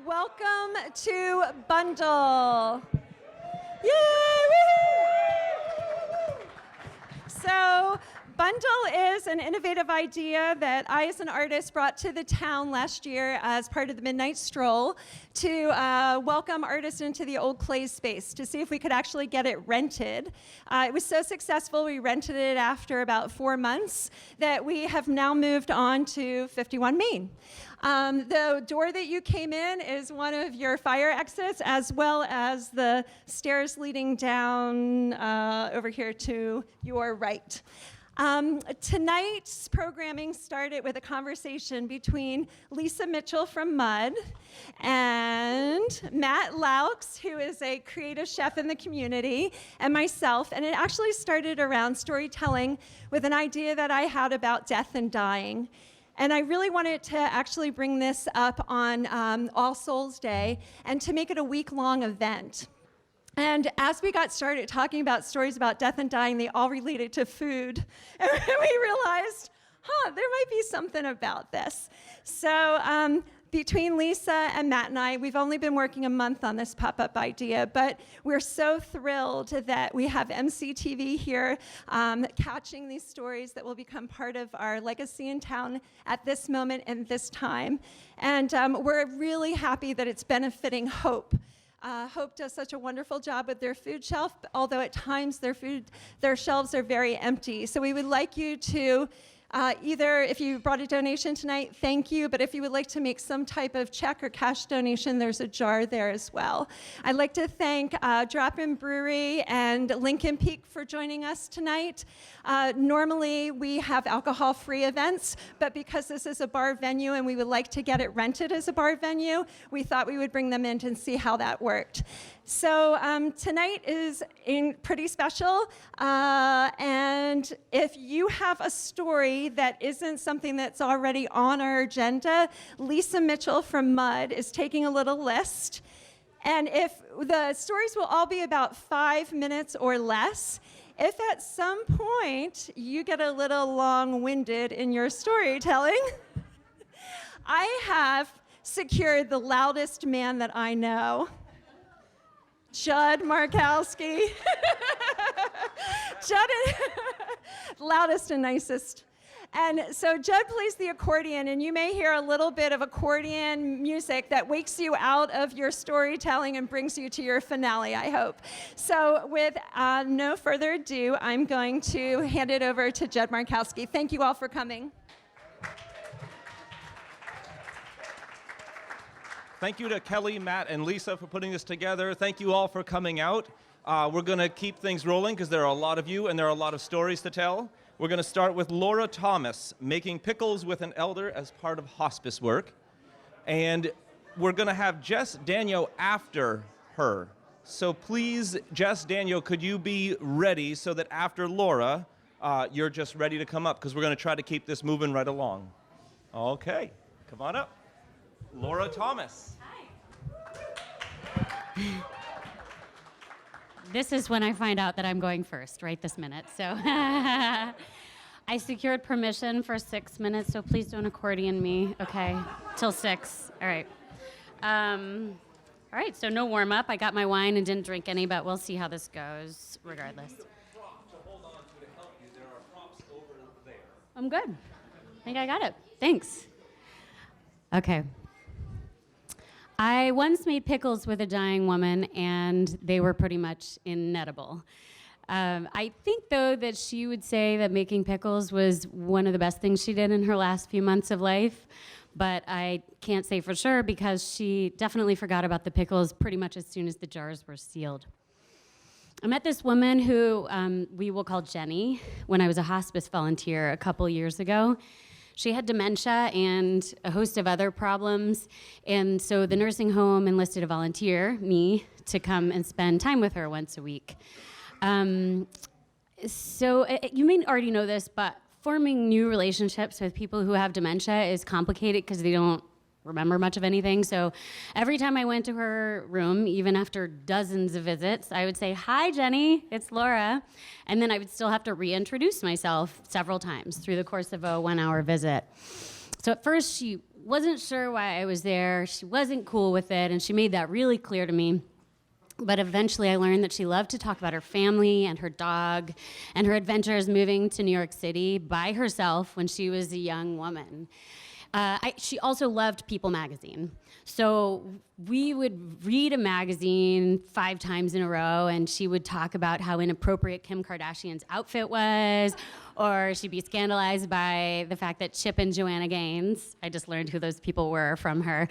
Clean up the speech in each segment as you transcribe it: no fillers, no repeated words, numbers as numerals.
Welcome to Bundle. Yay! Woo! So, Bundle is an innovative idea that I, as an artist, brought to the town last year as part of the Midnight Stroll to welcome artists into the old Clay space to see if we could actually get it rented. It was so successful, we rented it after about 4 months, that we have now moved on to 51 Main. The door that you came in is one of your fire exits, as well as the stairs leading down over here to your right. Tonight's programming started with a conversation between Lisa Mitchell from Mud and Matt Laux, who is a creative chef in the community, and myself. And it actually started around storytelling with an idea that I had about death and dying. And I really wanted to actually bring this up on All Souls Day and to make it a week-long event. And as we got started talking about stories about death and dying, they all related to food. And we realized, there might be something about this. So between Lisa and Matt and I, we've only been working a month on this pop-up idea, but we're so thrilled that we have MCTV here catching these stories that will become part of our legacy in town at this moment and this time. And we're really happy that it's benefiting Hope. Hope does such a wonderful job with their food shelf, although at times their shelves are very empty. So we would like you to either, if you brought a donation tonight, thank you, but if you would like to make some type of check or cash donation, there's a jar there as well. I'd like to thank Drop-In Brewery and Lincoln Peak for joining us tonight. Normally, we have alcohol-free events, but because this is a bar venue and we would like to get it rented as a bar venue, we thought we would bring them in and see how that worked. So tonight is pretty special, and if you have a story that isn't something that's already on our agenda, Lisa Mitchell from Mud is taking a little list. And if the stories will all be about 5 minutes or less, if at some point you get a little long-winded in your storytelling, I have secured the loudest man that I know. Judd Markowski. Judd is loudest and nicest. And so Judd plays the accordion, and you may hear a little bit of accordion music that wakes you out of your storytelling and brings you to your finale, I hope. So with no further ado, I'm going to hand it over to Judd Markowski. Thank you all for coming. Thank you to Kelly, Matt, and Lisa for putting this together. Thank you all for coming out. We're going to keep things rolling because there are a lot of you and there are a lot of stories to tell. We're going to start with Laura Thomas, making pickles with an elder as part of hospice work. And we're going to have Jess Daniel after her. So please, Jess Daniel, could you be ready so that after Laura, you're just ready to come up because we're going to try to keep this moving right along. Okay, come on up. Laura Thomas. Hi. This is when I find out that I'm going first, right this minute. So I secured permission for 6 minutes, so please don't accordion me, okay? Till 6, all right. All right, so no warm up. I got my wine and didn't drink any, but we'll see how this goes regardless. I'm good. I think I got it. Thanks. Okay. I once made pickles with a dying woman, and they were pretty much inedible. I think, though, that she would say that making pickles was one of the best things she did in her last few months of life, but I can't say for sure because she definitely forgot about the pickles pretty much as soon as the jars were sealed. I met this woman who we will call Jenny when I was a hospice volunteer a couple years ago. She had dementia and a host of other problems, and so the nursing home enlisted a volunteer, me, to come and spend time with her once a week. You may already know this, but forming new relationships with people who have dementia is complicated because they don't remember much of anything. So every time I went to her room, even after dozens of visits, I would say, "Hi, Jenny, it's Laura." And then I would still have to reintroduce myself several times through the course of a 1-hour visit. So at first, she wasn't sure why I was there. She wasn't cool with it, and she made that really clear to me. But eventually, I learned that she loved to talk about her family and her dog and her adventures moving to New York City by herself when she was a young woman. She also loved People magazine. So we would read a magazine 5 times in a row, and she would talk about how inappropriate Kim Kardashian's outfit was, or she'd be scandalized by the fact that Chip and Joanna Gaines, I just learned who those people were from her,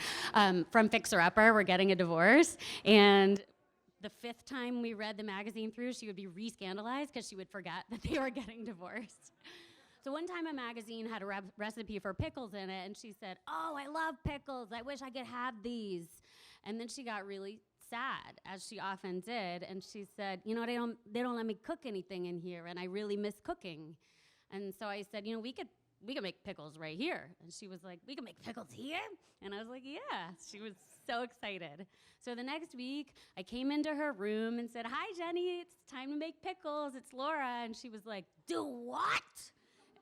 from Fixer Upper, were getting a divorce. And the 5th time we read the magazine through, she would be re-scandalized because she would forget that they were getting divorced. So one time a magazine had a recipe for pickles in it, and she said, "Oh, I love pickles. I wish I could have these." And then she got really sad, as she often did, and she said, "You know, they don't let me cook anything in here, and I really miss cooking." And so I said, "You know, we could make pickles right here." And she was like, "We can make pickles here?" And I was like, "Yeah." She was so excited. So the next week, I came into her room and said, "Hi, Jenny, it's time to make pickles. It's Laura." And she was like, "Do what?"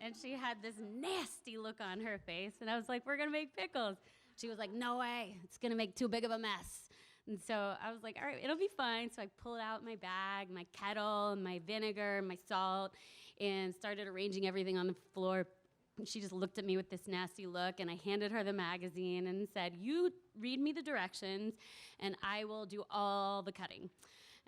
And she had this nasty look on her face. And I was like, "We're going to make pickles." She was like, "No way. It's going to make too big of a mess." And so I was like, "All right, it'll be fine." So I pulled out my bag, my kettle, my vinegar, my salt, and started arranging everything on the floor. And she just looked at me with this nasty look, and I handed her the magazine and said, "You read me the directions, and I will do all the cutting."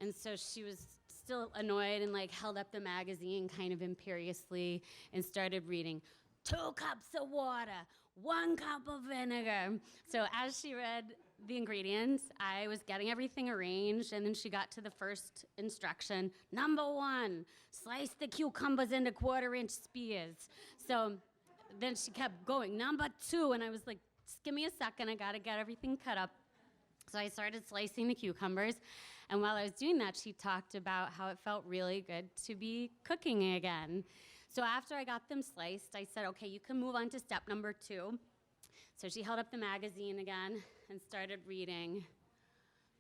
And so she was still annoyed and held up the magazine kind of imperiously and started reading, 2 cups of water, 1 cup of vinegar. So as she read the ingredients, I was getting everything arranged, and then she got to the first instruction. Number 1, slice the cucumbers into 1/4-inch spears. So then she kept going, number 2, and I was like, "Just give me a second, I gotta get everything cut up." So I started slicing the cucumbers, and while I was doing that, she talked about how it felt really good to be cooking again. So after I got them sliced, I said, "Okay, you can move on to step number 2. So she held up the magazine again and started reading,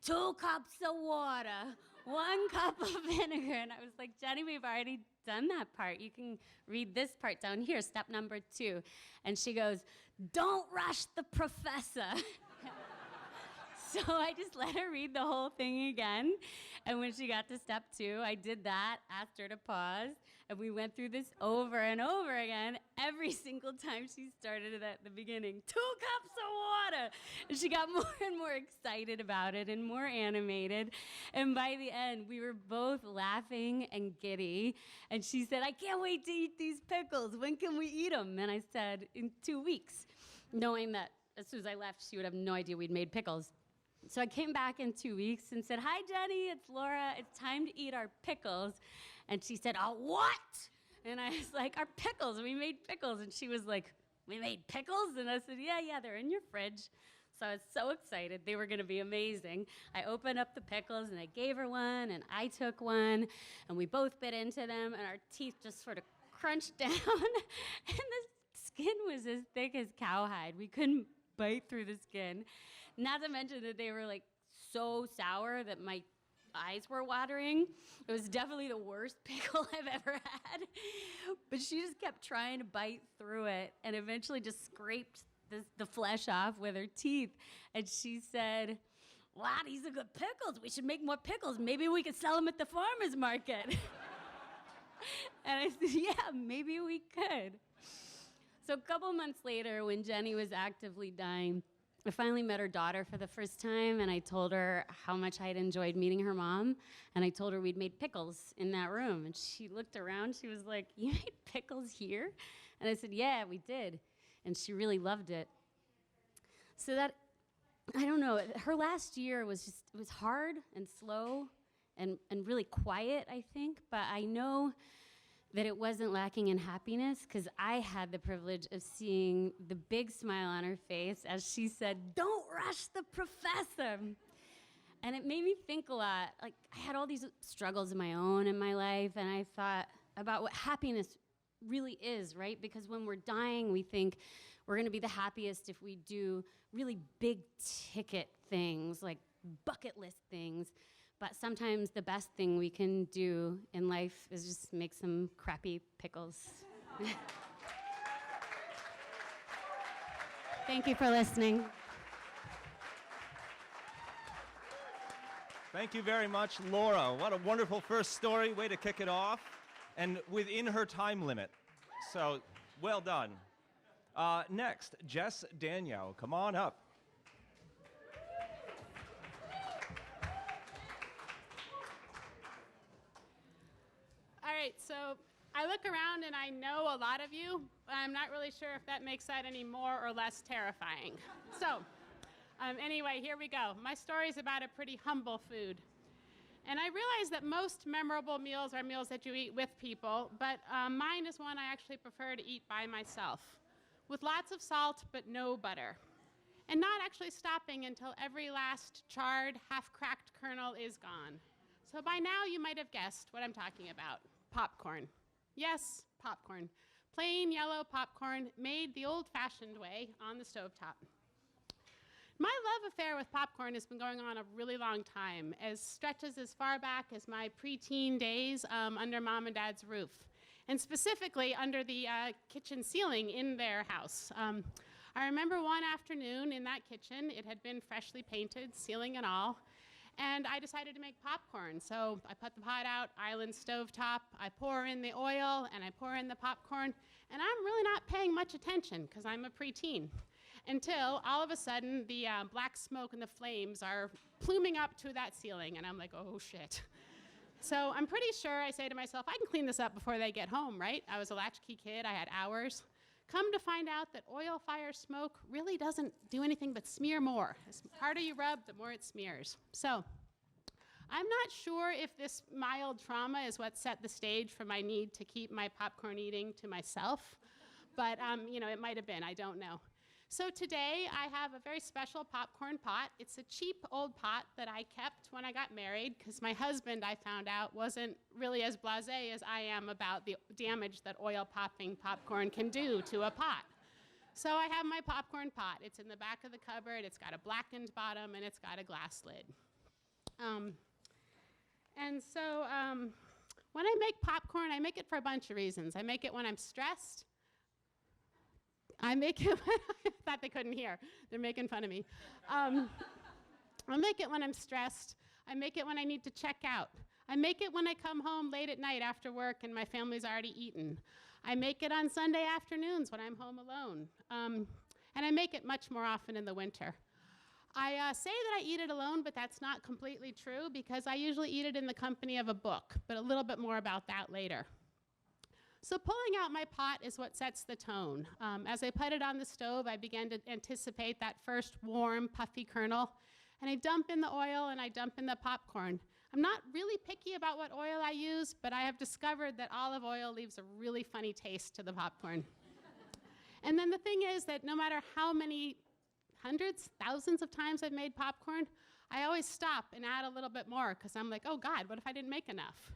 2 cups of water, 1 cup of vinegar. And I was like, "Jenny, we've already done that part. You can read this part down here, step number 2. And she goes, "Don't rush the professor." So I just let her read the whole thing again. And when she got to step 2, I did that, asked her to pause, and we went through this over and over again. Every single time she started it at the beginning, 2 cups of water. And she got more and more excited about it and more animated. And by the end, we were both laughing and giddy. And she said, "I can't wait to eat these pickles. When can we eat them?" And I said, "In 2 weeks," knowing that as soon as I left, she would have no idea we'd made pickles. So I came back in 2 weeks and said, "Hi, Jenny, it's Laura. It's time to eat our pickles." And she said, "Oh, what?" And I was like, "Our pickles. We made pickles." And she was like, "We made pickles?" And I said, Yeah, they're in your fridge." So I was so excited. They were going to be amazing. I opened up the pickles, and I gave her one, and I took one, and we both bit into them, and our teeth just sort of crunched down. And the skin was as thick as cowhide. We couldn't bite through the skin. Not to mention that they were so sour that my eyes were watering. It was definitely the worst pickle I've ever had. But she just kept trying to bite through it and eventually just scraped the flesh off with her teeth. And she said, "Wow, these are good pickles. We should make more pickles. Maybe we could sell them at the farmer's market." And I said, "Yeah, maybe we could." So a couple months later, when Jenny was actively dying, I finally met her daughter for the first time, and I told her how much I'd enjoyed meeting her mom, and I told her we'd made pickles in that room. And she looked around, she was like, "You made pickles here?" And I said, "Yeah, we did." And she really loved it. So that, I don't know, her last year was it was hard and slow and really quiet, I think, but I know that it wasn't lacking in happiness because I had the privilege of seeing the big smile on her face as she said, "Don't rush the professor." And it made me think a lot. I had all these struggles of my own in my life, and I thought about what happiness really is, right? Because when we're dying, we think we're going to be the happiest if we do really big ticket things, like bucket list things. But sometimes the best thing we can do in life is just make some crappy pickles. Thank you for listening. Thank you very much, Laura. What a wonderful first story. Way to kick it off. And within her time limit. So, well done. Next, Jess Danielle. Come on up. All right, so I look around and I know a lot of you, but I'm not really sure if that makes that any more or less terrifying. So, anyway, here we go. My story is about a pretty humble food. And I realize that most memorable meals are meals that you eat with people, but mine is one I actually prefer to eat by myself, with lots of salt but no butter, and not actually stopping until every last charred, half-cracked kernel is gone. So by now you might have guessed what I'm talking about. Popcorn. Yes, popcorn. Plain yellow popcorn made the old-fashioned way on the stovetop. My love affair with popcorn has been going on a really long time, as stretches as far back as my preteen days under mom and dad's roof, and specifically under the kitchen ceiling in their house. I remember one afternoon in that kitchen, it had been freshly painted, ceiling and all, and I decided to make popcorn. So I put the pot out, island stovetop, I pour in the oil, and I pour in the popcorn, and I'm really not paying much attention because I'm a preteen. Until all of a sudden, the black smoke and the flames are pluming up to that ceiling, and I'm like, oh shit. So I'm pretty sure I say to myself, I can clean this up before they get home, right? I was a latchkey kid, I had hours. Come to find out that oil fire smoke really doesn't do anything but smear more. The harder you rub, the more it smears. So I'm not sure if this mild trauma is what set the stage for my need to keep my popcorn eating to myself, but it might have been, I don't know. So today I have a very special popcorn pot. It's a cheap old pot that I kept when I got married because my husband, I found out, wasn't really as blasé as I am about the damage that oil popping popcorn can do to a pot. So I have my popcorn pot. It's in the back of the cupboard. It's got a blackened bottom and it's got a glass lid. When I make popcorn, I make it for a bunch of reasons. I make it when I'm stressed. I make it when I thought they couldn't hear. They're making fun of me. I make it when I'm stressed. I make it when I need to check out. I make it when I come home late at night after work and my family's already eaten. I make it on Sunday afternoons when I'm home alone. And I make it much more often in the winter. I say that I eat it alone, but that's not completely true because I usually eat it in the company of a book, but a little bit more about that later. So pulling out my pot is what sets the tone. As I put it on the stove, I began to anticipate that first warm, puffy kernel, and I dump in the oil and I dump in the popcorn. I'm not really picky about what oil I use, but I have discovered that olive oil leaves a really funny taste to the popcorn. And then the thing is that no matter how many hundreds, thousands of times I've made popcorn, I always stop and add a little bit more because I'm like, oh God, what if I didn't make enough?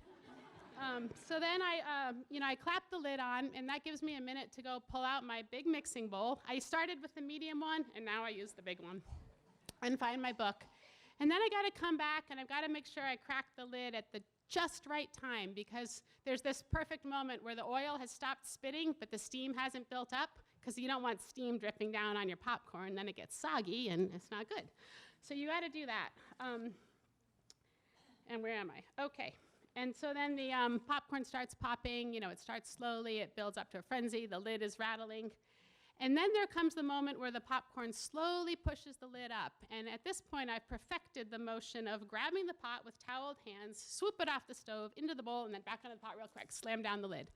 So then I clap the lid on, and that gives me a minute to go pull out my big mixing bowl. I started with the medium one, and now I use the big one, and find my book. And then I got to come back, and I've got to make sure I crack the lid at the just right time, because there's this perfect moment where the oil has stopped spitting, but the steam hasn't built up, because you don't want steam dripping down on your popcorn. Then it gets soggy, and it's not good. So you got to do that. And where am I? Okay. And so then the popcorn starts popping, it starts slowly, it builds up to a frenzy, the lid is rattling. And then there comes the moment where the popcorn slowly pushes the lid up. And at this point, I've perfected the motion of grabbing the pot with toweled hands, swoop it off the stove, into the bowl, and then back on the pot real quick, slam down the lid.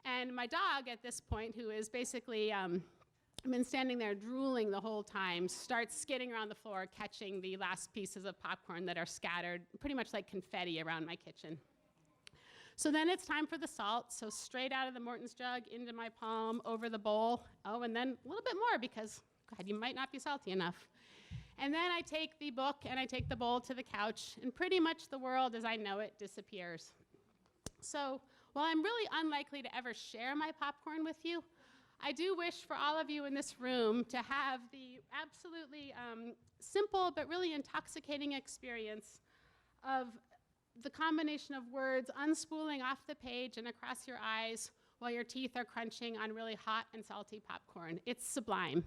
And my dog at this point, who is basically been standing there drooling the whole time, starts skidding around the floor, catching the last pieces of popcorn that are scattered, pretty much like confetti around my kitchen. So then it's time for the salt, so straight out of the Morton's jug, into my palm, over the bowl. Oh, and then a little bit more because, God, you might not be salty enough. And then I take the book and I take the bowl to the couch, and pretty much the world as I know it disappears. So while I'm really unlikely to ever share my popcorn with you, I do wish for all of you in this room to have the absolutely simple but really intoxicating experience of the combination of words unspooling off the page and across your eyes while your teeth are crunching on really hot and salty popcorn. It's sublime.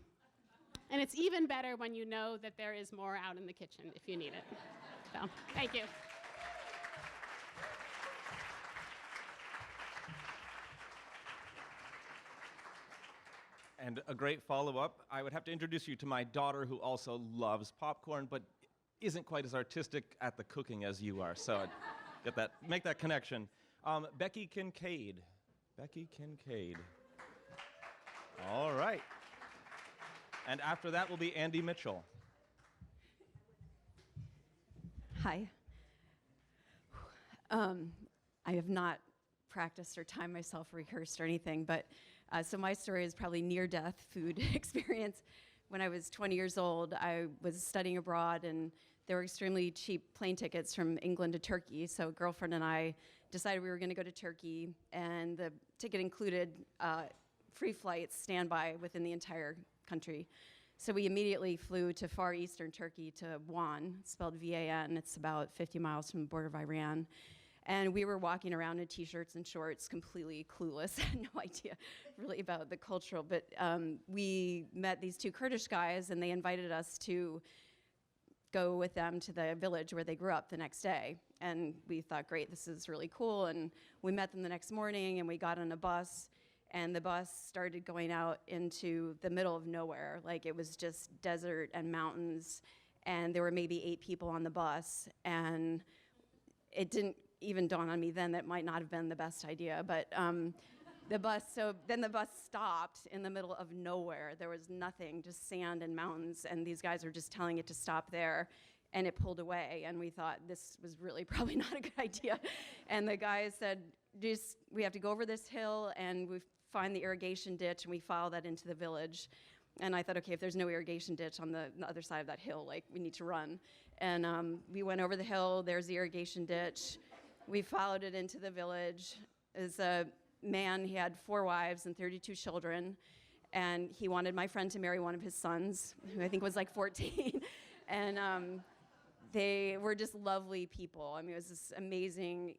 And it's even better when you know that there is more out in the kitchen if you need it. So, thank you. And a great follow-up, I would have to introduce you to my daughter who also loves popcorn, but isn't quite as artistic at the cooking as you are. So make that connection. Becky Kincaid. Becky Kincaid. All right. And after that will be Andy Mitchell. Hi. I have not practiced or timed myself, rehearsed or anything, but so my story is probably near-death food experience. When I was 20 years old, I was studying abroad, and there were extremely cheap plane tickets from England to Turkey. So a girlfriend and I decided we were going to go to Turkey, and the ticket included free flights, standby within the entire country. So we immediately flew to far eastern Turkey, to Van, spelled V-A-N. It's about 50 miles from the border of Iran. And we were walking around in t-shirts and shorts, completely clueless, had no idea really about the cultural. But we met these two Kurdish guys, and they invited us to go with them to the village where they grew up the next day. And we thought, great, this is really cool. And we met them the next morning, and we got on a bus, and the bus started going out into the middle of nowhere. Like, it was just desert and mountains, and there were maybe 8 people on the bus. And it didn't even dawn on me then that might not have been the best idea, but the bus stopped in the middle of nowhere. There was nothing, just sand and mountains, and these guys were just telling it to stop there, and it pulled away, and we thought this was really probably not a good idea. And the guys said, we have to go over this hill, and we find the irrigation ditch, and we follow that into the village. And I thought, okay, if there's no irrigation ditch on the other side of that hill, like, we need to run. And we went over the hill, there's the irrigation ditch. We followed it into the village. As a man, he had 4 wives and 32 children, and he wanted my friend to marry one of his sons, who I think was like 14. And they were just lovely people. I mean, it was this amazing,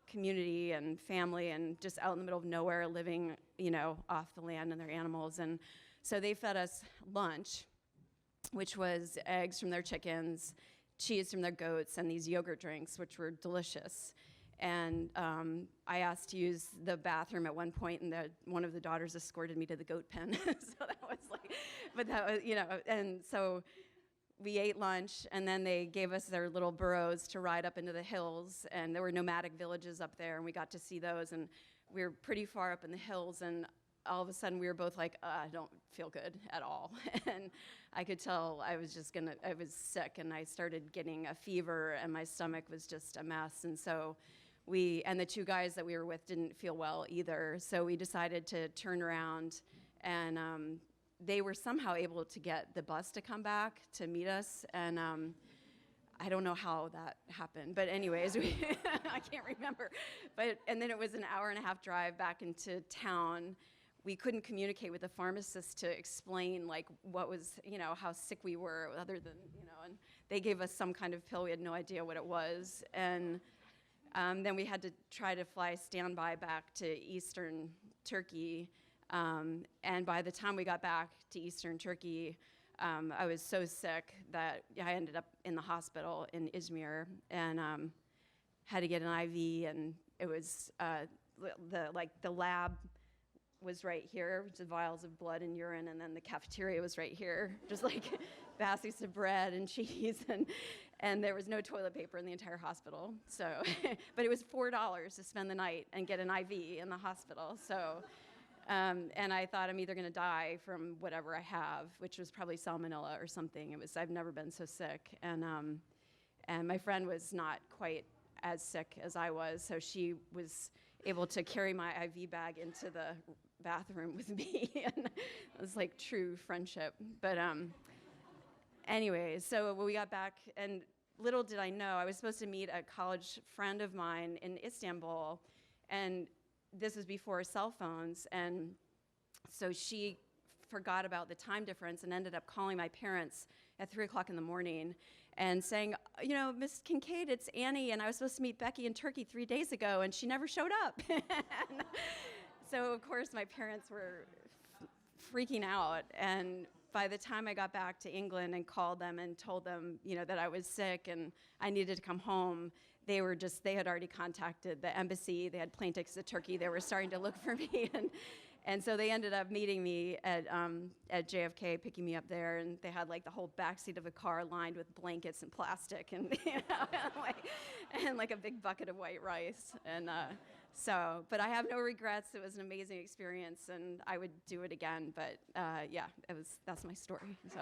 community and family, and just out in the middle of nowhere, living, off the land and their animals. And so they fed us lunch, which was eggs from their chickens, cheese from their goats, and these yogurt drinks, which were delicious. And I asked to use the bathroom at one point, and one of the daughters escorted me to the goat pen. So that was like, but that was, and so we ate lunch, and then they gave us their little burros to ride up into the hills, and there were nomadic villages up there, and we got to see those, and we were pretty far up in the hills, and all of a sudden we were both like, I don't feel good at all. And I could tell I was sick, and I started getting a fever, and my stomach was just a mess. And so and the 2 guys that we were with didn't feel well either. So we decided to turn around, and they were somehow able to get the bus to come back to meet us. And I don't know how that happened, but anyways, I can't remember. And then it was an hour-and-a-half drive back into town. We couldn't communicate with the pharmacist to explain, like, what was, how sick we were, other than, and they gave us some kind of pill. We had no idea what it was. And then we had to try to fly standby back to eastern Turkey. And by the time we got back to eastern Turkey, I was so sick that I ended up in the hospital in Izmir, and had to get an IV. And it was the lab was right here, which is vials of blood and urine, and then the cafeteria was right here, just like baskets of bread and cheese, and there was no toilet paper in the entire hospital. So, but it was $4 to spend the night and get an IV in the hospital. So, and I thought, I'm either going to die from whatever I have, which was probably salmonella or something. I've never been so sick, and my friend was not quite as sick as I was, so she was able to carry my IV bag into the bathroom with me, and it was like true friendship. But anyway, so when we got back, and little did I know, I was supposed to meet a college friend of mine in Istanbul, and this was before cell phones, and so she forgot about the time difference and ended up calling my parents at 3 o'clock in the morning and saying, Miss Kincaid, it's Annie, and I was supposed to meet Becky in Turkey 3 days ago, and she never showed up. So, of course, my parents were freaking out, and by the time I got back to England and called them and told them, that I was sick and I needed to come home, they had already contacted the embassy. They had plane tickets to Turkey. They were starting to look for me. And so they ended up meeting me at JFK, picking me up there. And they had like the whole backseat of a car lined with blankets and plastic and, and like a big bucket of white rice. And but I have no regrets. It was an amazing experience and I would do it again. But yeah, that's my story. So.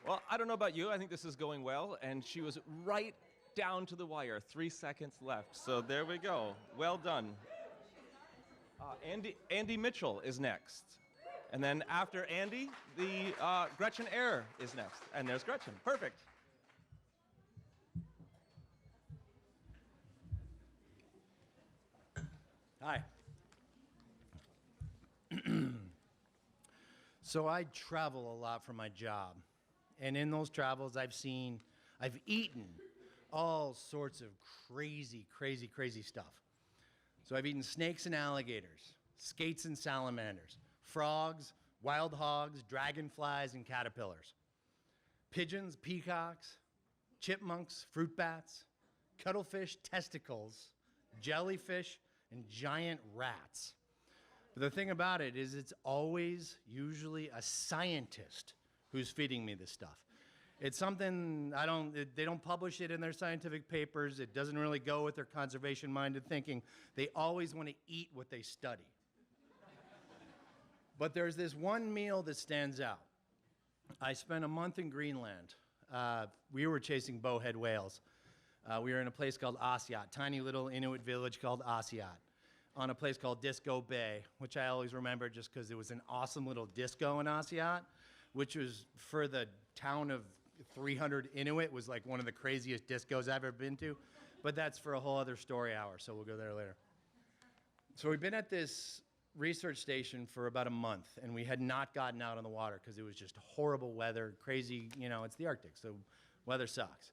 Well, I don't know about you. I think this is going well. And she was right down to the wire. 3 seconds left. So there we go. Well done. Andy Mitchell is next. And then after Andy, the Gretchen Eyre is next. And there's Gretchen. Perfect. Hi. So I travel a lot for my job. And in those travels, I've eaten all sorts of crazy, crazy, crazy stuff. So I've eaten snakes and alligators, skates and salamanders, frogs, wild hogs, dragonflies, and caterpillars, pigeons, peacocks, chipmunks, fruit bats, cuttlefish, testicles, jellyfish, and giant rats. But the thing about it is it's always usually a scientist who's feeding me this stuff. It's something they don't publish it in their scientific papers. It doesn't really go with their conservation-minded thinking. They always want to eat what they study. But there's this one meal that stands out. I spent a month in Greenland. We were chasing bowhead whales. We were in a place called Asiat, tiny little Inuit village called Asiat, on a place called Disco Bay, which I always remember just because it was an awesome little disco in Asiat, which was for the town of 300 Inuit, was like one of the craziest discos I've ever been to. But that's for a whole other story hour, so we'll go there later. So we've been at this research station for about a month, and we had not gotten out on the water because it was just horrible weather, crazy, it's the Arctic, so weather sucks.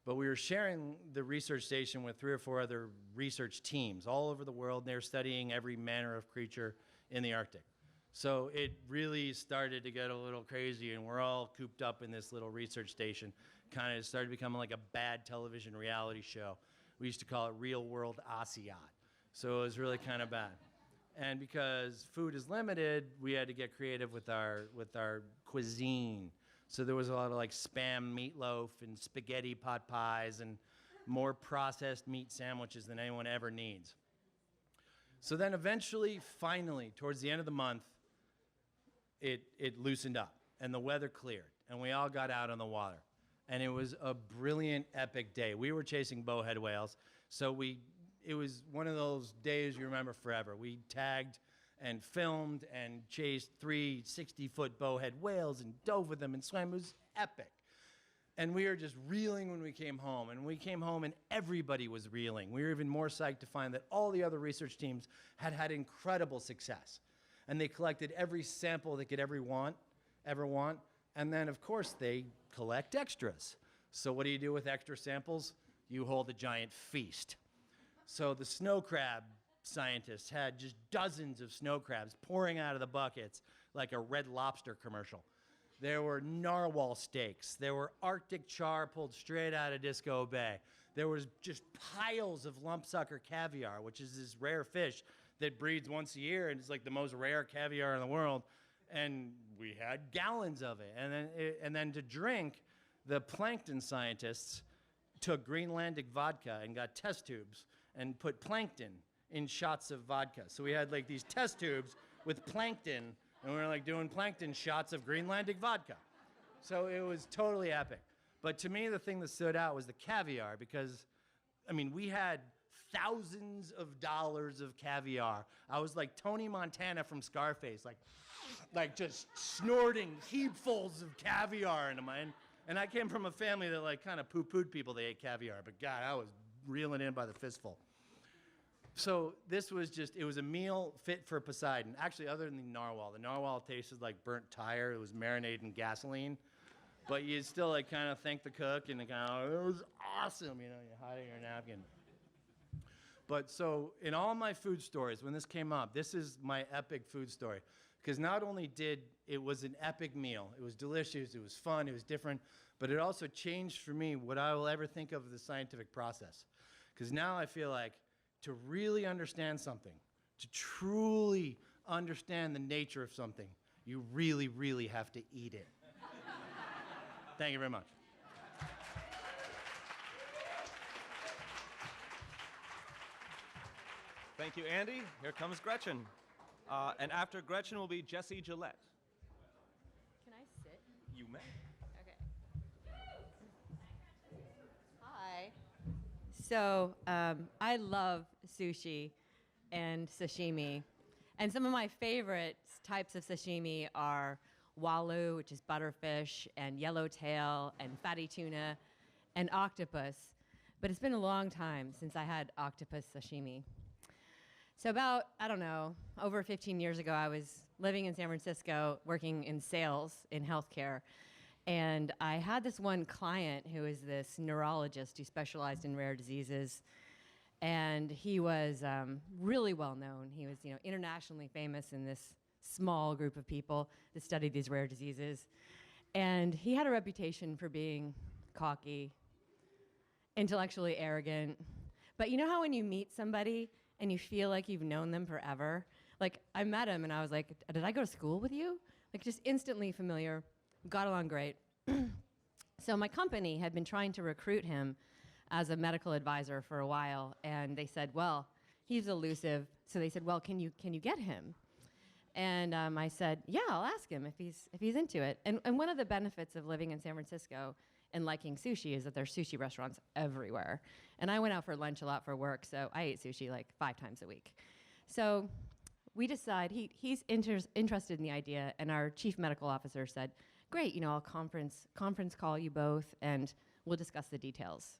But we were sharing the research station with 3 or 4 other research teams all over the world, and they were studying every manner of creature in the Arctic. So it really started to get a little crazy, and we're all cooped up in this little research station. Kind of started becoming like a bad television reality show. We used to call it Real World Asiat. So it was really kind of bad. And because food is limited, we had to get creative with our cuisine. So there was a lot of like spam meatloaf and spaghetti pot pies and more processed meat sandwiches than anyone ever needs. So then eventually, finally, towards the end of the month, it loosened up and the weather cleared and we all got out on the water. And it was a brilliant, epic day. We were chasing bowhead whales, so it was one of those days you remember forever. We tagged and filmed and chased 3 60-foot bowhead whales and dove with them and swam. It was epic. And we were just reeling when we came home. And we came home and everybody was reeling. We were even more psyched to find that all the other research teams had had incredible success. And they collected every sample they could ever want. And then, of course, they collect extras. So what do you do with extra samples? You hold a giant feast. So the snow crab scientists had just dozens of snow crabs pouring out of the buckets like a Red Lobster commercial. There were narwhal steaks. There were Arctic char pulled straight out of Disco Bay. There was just piles of lumpsucker caviar, which is this rare fish that breeds once a year, and it's like the most rare caviar in the world. And we had gallons of it. And then to drink, the plankton scientists took Greenlandic vodka and got test tubes and put plankton in shots of vodka. So we had like these test tubes with plankton, and we were like doing plankton shots of Greenlandic vodka. So it was totally epic. But to me, the thing that stood out was the caviar because, we had thousands of dollars of caviar. I was like Tony Montana from Scarface, like just snorting heapfuls of caviar into mine. And I came from a family that like kind of poo-pooed people that ate caviar, but God, I was reeling in by the fistful. So this was it was a meal fit for Poseidon. Actually, other than the narwhal tasted like burnt tire. It was marinated in gasoline. But you still like kind of thank the cook and it was awesome, you hide it in your napkin. But so in all my food stories, when this came up, this is my epic food story. Because not only it was an epic meal, it was delicious, it was fun, it was different, but it also changed for me what I will ever think of the scientific process. Because now I feel like to really understand something, to truly understand the nature of something, you really, really have to eat it. Thank you very much. Thank you, Andy. Here comes Gretchen. And after Gretchen will be Jessie Gillette. Can I sit? You may. Okay. Hi. So I love sushi and sashimi. And some of my favorite types of sashimi are walu, which is butterfish, and yellowtail, and fatty tuna, and octopus. But it's been a long time since I had octopus sashimi. So about, I don't know, over 15 years ago, I was living in San Francisco working in sales in healthcare. And I had this one client who was this neurologist who specialized in rare diseases. And he was really well known. He was, internationally famous in this small group of people that studied these rare diseases. And he had a reputation for being cocky, intellectually arrogant. But you know how when you meet somebody and you feel like you've known them forever? Like, I met him and I was like, did I go to school with you? Like, just instantly familiar, got along great. So my company had been trying to recruit him as a medical advisor for a while, and they said, well, he's elusive. So they said, well, can you get him? And I said, yeah, I'll ask him if he's into it. And one of the benefits of living in San Francisco and liking sushi is that there's sushi restaurants everywhere. And I went out for lunch a lot for work, so I ate sushi like 5 times a week. So we decide he's interested in the idea, and our chief medical officer said, great, I'll conference call you both, and we'll discuss the details.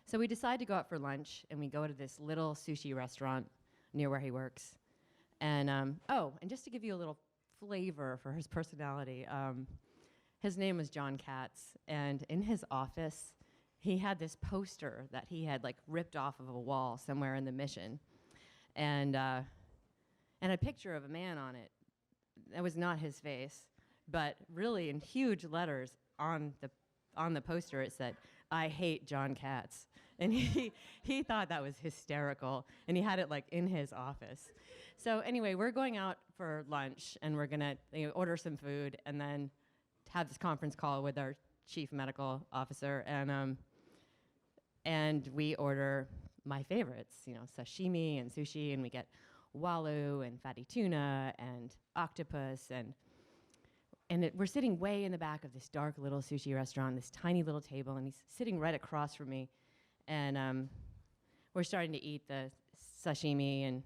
So we decide to go out for lunch, and we go to this little sushi restaurant near where he works. And and just to give you a little flavor for his personality, his name was John Katz, and in his office, he had this poster that he had like ripped off of a wall somewhere in the Mission, and a picture of a man on it. That was not his face, but really in huge letters on the poster it said, "I hate John Katz," and he thought that was hysterical, and he had it like in his office. So anyway, we're going out for lunch, and we're gonna order some food, and then have this conference call with our chief medical officer, and we order my favorites, sashimi and sushi, and we get walu and fatty tuna and octopus, and we're sitting way in the back of this dark little sushi restaurant, this tiny little table, and he's sitting right across from me, and we're starting to eat the sashimi,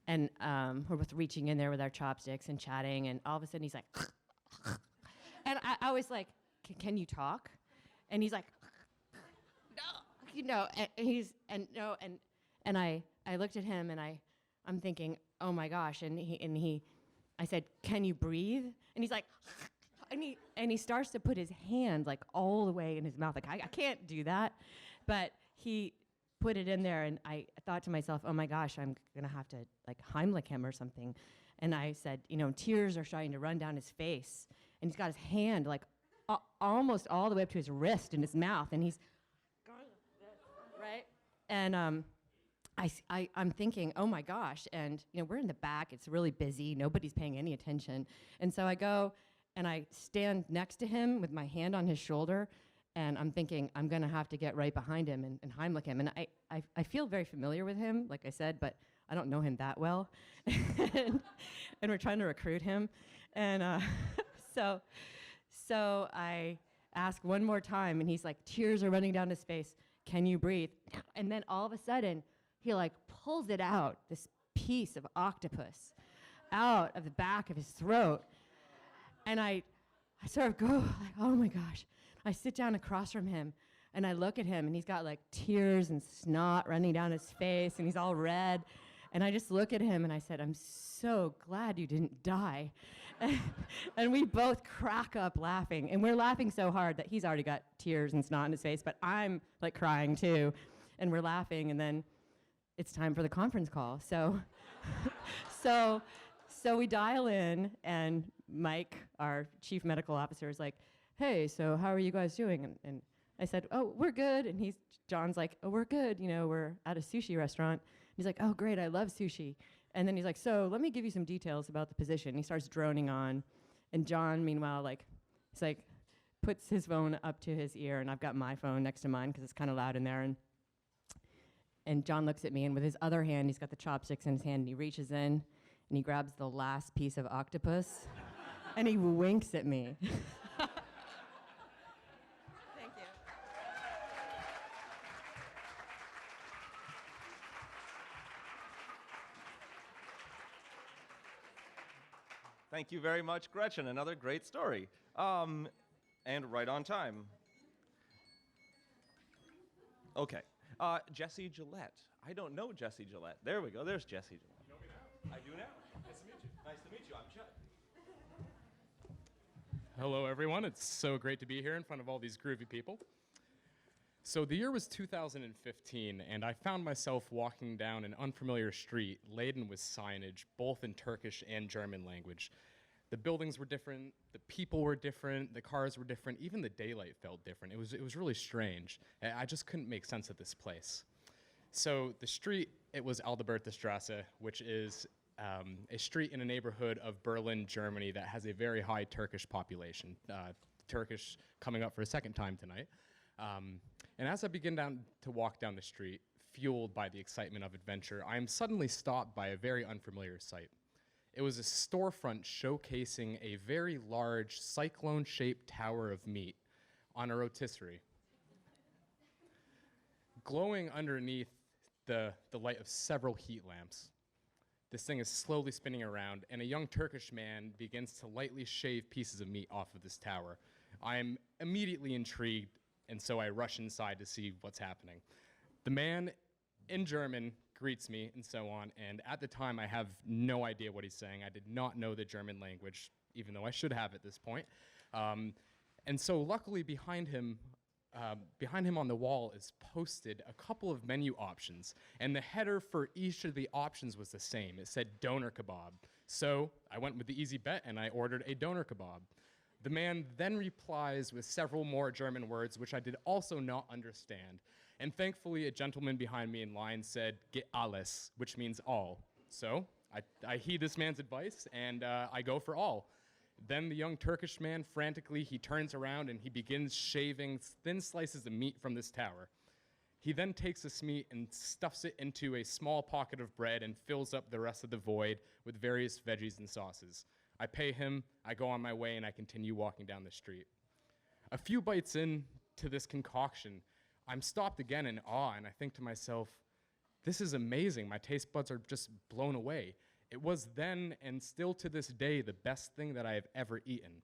and we're both reaching in there with our chopsticks and chatting, and all of a sudden he's like, and I was like, can you talk? And he's like, no, and I looked at him, and I'm thinking, oh my gosh, I said, can you breathe? And he's like, and he starts to put his hand like all the way in his mouth, like I can't do that, but he put it in there, and I thought to myself, oh my gosh, I'm gonna have to like Heimlich him or something, and I said, tears are starting to run down his face, and he's got his hand like almost all the way up to his wrist in his mouth, and he's going like this, right? And I'm thinking, oh my gosh, and we're in the back, it's really busy, nobody's paying any attention. And so I go and I stand next to him with my hand on his shoulder, and I'm thinking, I'm gonna have to get right behind him and Heimlich him. And I feel very familiar with him, like I said, but I don't know him that well. and we're trying to recruit him. And so I ask one more time, and he's like, tears are running down his face, can you breathe? And then all of a sudden, he like pulls it out, this piece of octopus, out of the back of his throat. And I sort of go like, oh my gosh. I sit down across from him, and I look at him, and he's got like tears and snot running down his face, and he's all red. And I just look at him, and I said, I'm so glad you didn't die. And we both crack up laughing. And we're laughing so hard that he's already got tears and snot in his face, but I'm like crying too. And we're laughing, and then it's time for the conference call. So, so, so we dial in, and Mike, our chief medical officer, is like, "Hey, so how are you guys doing?" And I said, "Oh, we're good." And John's like, "Oh, we're good. You know, we're at a sushi restaurant." He's like, "Oh, great, I love sushi." And then he's like, "So let me give you some details about the position." He starts droning on, and John, meanwhile, he's like, puts his phone up to his ear, and I've got my phone next to mine because it's kind of loud in there. And John looks at me, and with his other hand, he's got the chopsticks in his hand, and he reaches in, and he grabs the last piece of octopus, and he winks at me. Thank you. Thank you very much, Gretchen. Another great story. And right on time. Okay. Jesse Gillette. I don't know Jesse Gillette. There we go. There's Jesse Gillette. You know me now? I do now. Nice to meet you. Nice to meet you. I'm Chet. Hello, everyone. It's so great to be here in front of all these groovy people. So the year was 2015, and I found myself walking down an unfamiliar street laden with signage, both in Turkish and German language. The buildings were different, the people were different, the cars were different, even the daylight felt different. It was really strange. I just couldn't make sense of this place. So the street, it was Aldebertastrasse, which is a street in a neighborhood of Berlin, Germany that has a very high Turkish population. Turkish coming up for a second time tonight. And as I begin to walk down the street, fueled by the excitement of adventure, I am suddenly stopped by a very unfamiliar sight. It was a storefront showcasing a very large cyclone-shaped tower of meat on a rotisserie. Glowing underneath the light of several heat lamps, this thing is slowly spinning around, and a young Turkish man begins to lightly shave pieces of meat off of this tower. I am immediately intrigued, and so I rush inside to see what's happening. The man, in German, greets me and so on, and at the time I have no idea what he's saying. I did not know the German language, even though I should have at this point. And so luckily behind him on the wall is posted a couple of menu options, and the header for each of the options was the same. It said doner kebab. So I went with the easy bet and I ordered a doner kebab. The man then replies with several more German words, which I did also not understand. And thankfully, a gentleman behind me in line said, "Get alles," which means all. So I heed this man's advice, and I go for all. Then the young Turkish man, frantically, he turns around and he begins shaving thin slices of meat from this tower. He then takes this meat and stuffs it into a small pocket of bread and fills up the rest of the void with various veggies and sauces. I pay him, I go on my way, and I continue walking down the street. A few bites into this concoction, I'm stopped again in awe, and I think to myself, this is amazing. My taste buds are just blown away. It was then, and still to this day, the best thing that I have ever eaten.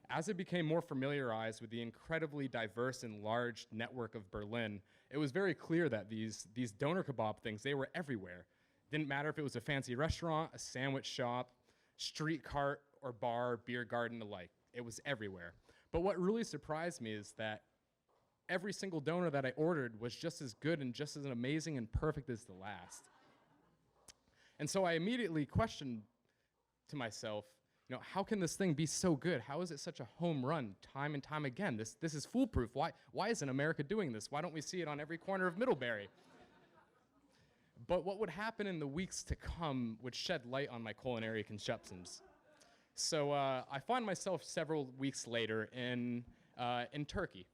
As I became more familiarized with the incredibly diverse and large network of Berlin, it was very clear that these doner kebab things, they were everywhere. Didn't matter if it was a fancy restaurant, a sandwich shop, street cart, or bar, beer garden alike. It was everywhere. But what really surprised me is that every single doner that I ordered was just as good and just as amazing and perfect as the last. And so I immediately questioned to myself, how can this thing be so good? How is it such a home run time and time again? This is foolproof. Why isn't America doing this? Why don't we see it on every corner of Middlebury? But what would happen in the weeks to come would shed light on my culinary conceptions. So I find myself several weeks later in Turkey.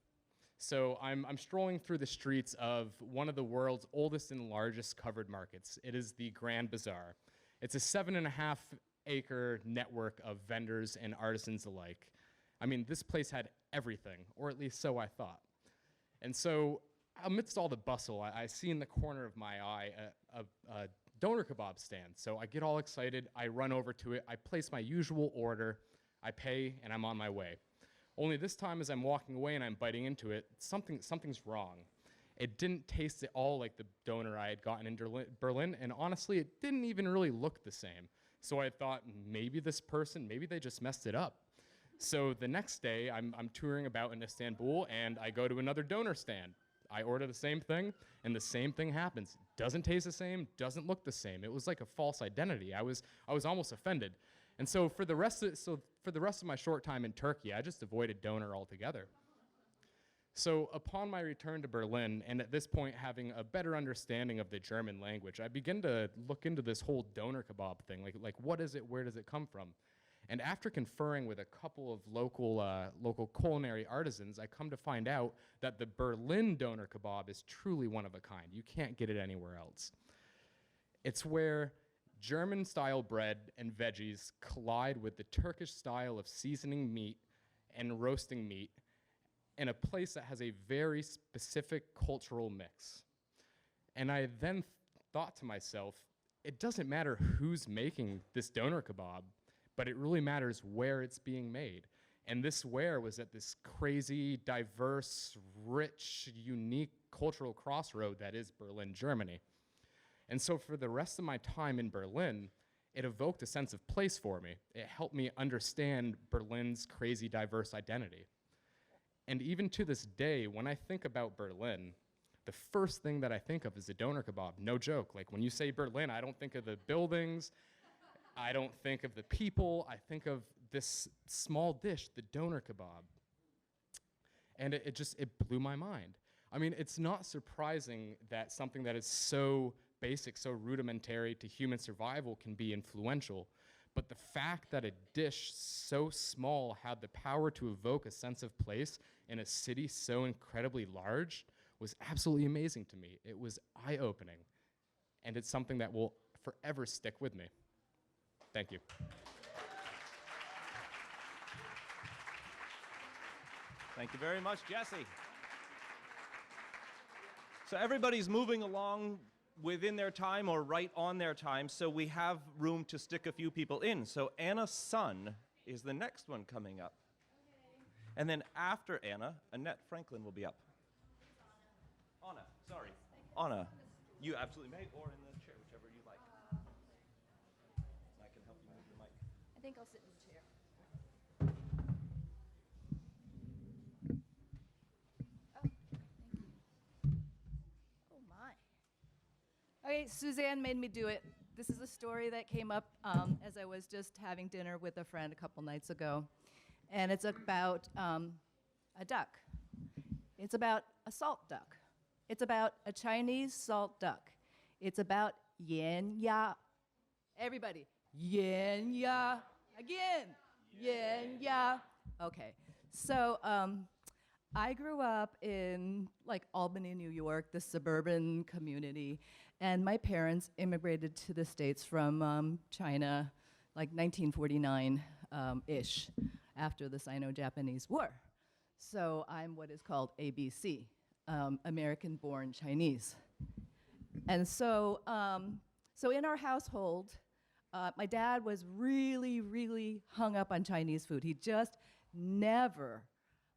So I'm strolling through the streets of one of the world's oldest and largest covered markets. It is the Grand Bazaar. It's a 7.5-acre network of vendors and artisans alike. I mean, this place had everything, or at least so I thought. And so amidst all the bustle, I see in the corner of my eye a doner kebab stand. So I get all excited, I run over to it, I place my usual order, I pay, and I'm on my way. Only this time as I'm walking away and I'm biting into it, something's wrong. It didn't taste at all like the doner I had gotten in Berlin, and honestly, it didn't even really look the same. So I thought, maybe they just messed it up. So the next day, I'm touring about in Istanbul, and I go to another doner stand. I order the same thing, and the same thing happens. Doesn't taste the same, doesn't look the same. It was like a false identity. I was almost offended. And so for the rest of my short time in Turkey, I just avoided doner altogether. So upon my return to Berlin, and at this point having a better understanding of the German language, I began to look into this whole doner kebab thing. Like what is it? Where does it come from? And after conferring with a couple of local culinary artisans, I come to find out that the Berlin doner kebab is truly one of a kind. You can't get it anywhere else. It's where German-style bread and veggies collide with the Turkish style of seasoning meat and roasting meat in a place that has a very specific cultural mix. And I then thought to myself, it doesn't matter who's making this doner kebab, but it really matters where it's being made. And this where was at this crazy, diverse, rich, unique cultural crossroad that is Berlin, Germany. And so for the rest of my time in Berlin, it evoked a sense of place for me. It helped me understand Berlin's crazy, diverse identity. And even to this day, when I think about Berlin, the first thing that I think of is a doner kebab, no joke. Like when you say Berlin, I don't think of the buildings, I don't think of the people, I think of this small dish, the doner kebab. And it blew my mind. I mean, it's not surprising that something that is so basic, so rudimentary to human survival can be influential. But the fact that a dish so small had the power to evoke a sense of place in a city so incredibly large was absolutely amazing to me. It was eye-opening, and it's something that will forever stick with me. Thank you. Thank you very much, Jesse. So everybody's moving along within their time or right on their time, so we have room to stick a few people in. So Anna Sun is the next one coming up. Okay. And then after Anna, Annette Franklin will be up. Anna, sorry. Anna, you absolutely may, or in the chair, whichever you like. I can help you move the mic. I think I'll sit in the chair. Oh, thank you. Oh my. Okay, Suzanne made me do it. This is a story that came up as I was just having dinner with a friend a couple nights ago. And it's about a duck. It's about a salt duck. It's about a Chinese salt duck. It's about yan ya. Everybody, yan ya. Again, yan ya. Okay, so I grew up in like Albany, New York, the suburban community, and my parents immigrated to the States from China, like 1949-ish, after the Sino-Japanese War. So I'm what is called ABC, American-born Chinese. And so, so in our household, my dad was really, really hung up on Chinese food. He just never,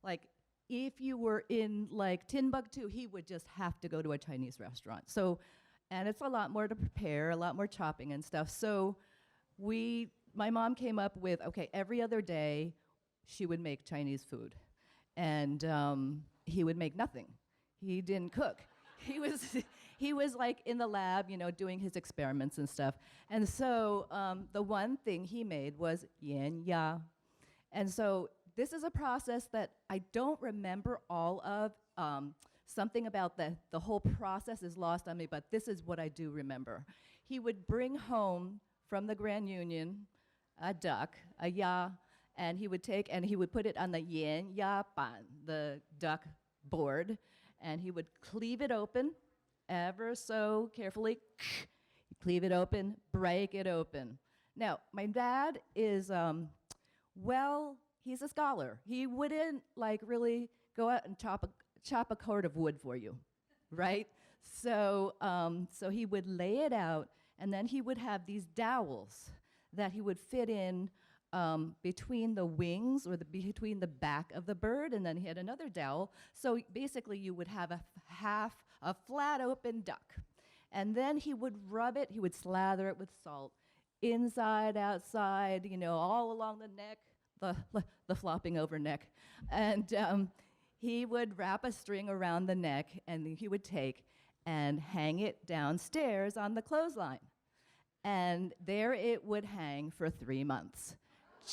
like, if you were in like Timbuktu, he would just have to go to a Chinese restaurant. So, and it's a lot more to prepare, a lot more chopping and stuff. So my mom came up with, okay, every other day she would make Chinese food. And he would make nothing. He didn't cook. He was like in the lab, you know, doing his experiments and stuff. And so the one thing he made was yan ya. And so this is a process that I don't remember all of. Something about the whole process is lost on me, but this is what I do remember. He would bring home from the Grand Union a duck, a ya, and he would take and he would put it on the yan ya ban, the duck board, and he would cleave it open ever so carefully. Cleave it open, break it open. Now, my dad is, well, he's a scholar. He wouldn't like really go out and chop a cord of wood for you, right? So, so he would lay it out, and then he would have these dowels that he would fit in between the wings or between the back of the bird, and then he had another dowel. So basically, you would have a flat open duck, and then he would rub it. He would slather it with salt, inside, outside, you know, all along the neck, the flopping over neck, and he would wrap a string around the neck, and he would take and hang it downstairs on the clothesline. And there it would hang for 3 months.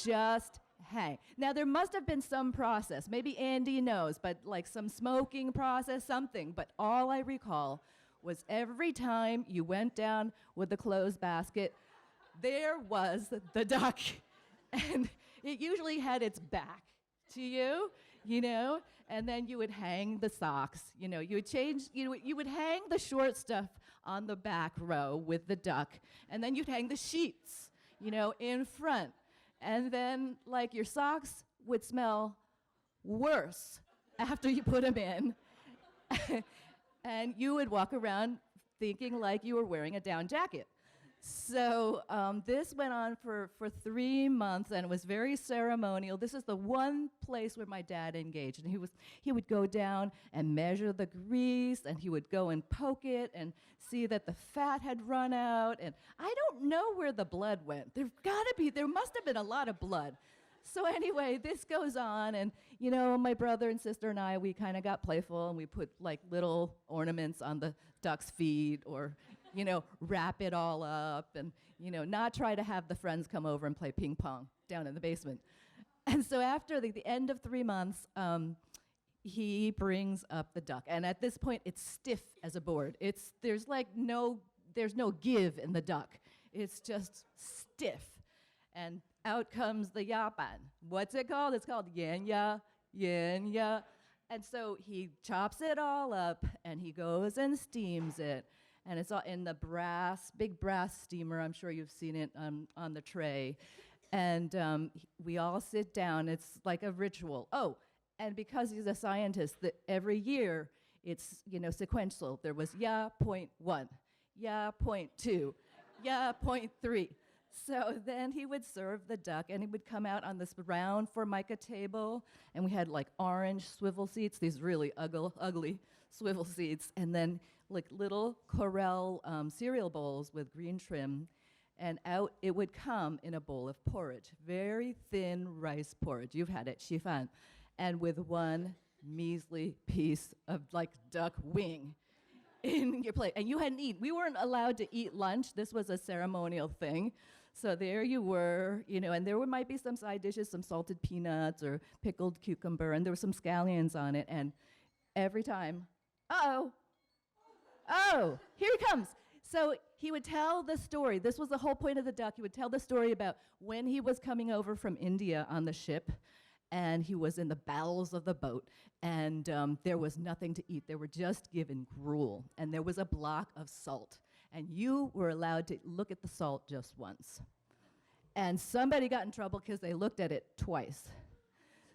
Just hang. Now, there must have been some process. Maybe Andy knows, but like some smoking process, something. But all I recall was every time you went down with the clothes basket, there was the duck. And it usually had its back to you, you know, and then you would hang the socks. You know, you would change, you would hang the short stuff on the back row with the duck, and then you'd hang the sheets, you know, in front. And then, like, your socks would smell worse after you put them in. And you would walk around thinking like you were wearing a down jacket. So this went on for 3 months, and it was very ceremonial. This is the one place where my dad engaged, and he would go down and measure the grease, and he would go and poke it and see that the fat had run out. And I don't know where the blood went. There must have been a lot of blood. So anyway, this goes on, and you know, my brother and sister and I, we kind of got playful, and we put like little ornaments on the duck's feet, or you know, wrap it all up, and you know, not try to have the friends come over and play ping pong down in the basement. And so after the end of 3 months, he brings up the duck, and at this point, it's stiff as a board. There's no give in the duck. It's just stiff, and out comes the yapan. What's it called? It's called yenya, yenya. And so he chops it all up, and he goes and steams it. And it's all in the big brass steamer. I'm sure you've seen it on the tray. And we all sit down. It's like a ritual. Oh, and because he's a scientist, every year it's, you know, sequential. There was ya point 1, ya point 2, ya point 3. So then he would serve the duck, and he would come out on this round formica table, and we had like orange swivel seats, these really ugly swivel seats, and then like little Corel cereal bowls with green trim, and out it would come in a bowl of porridge, very thin rice porridge. You've had it, shifan, and with one measly piece of like duck wing in your plate. And you hadn't eaten. We weren't allowed to eat lunch. This was a ceremonial thing. So there you were, you know, and there might be some side dishes, some salted peanuts or pickled cucumber, and there were some scallions on it. And every time, oh, here he comes. So he would tell the story. This was the whole point of the duck. He would tell the story about when he was coming over from India on the ship, and he was in the bowels of the boat, and there was nothing to eat. They were just given gruel, and there was a block of salt, and you were allowed to look at the salt just once. And somebody got in trouble because they looked at it twice.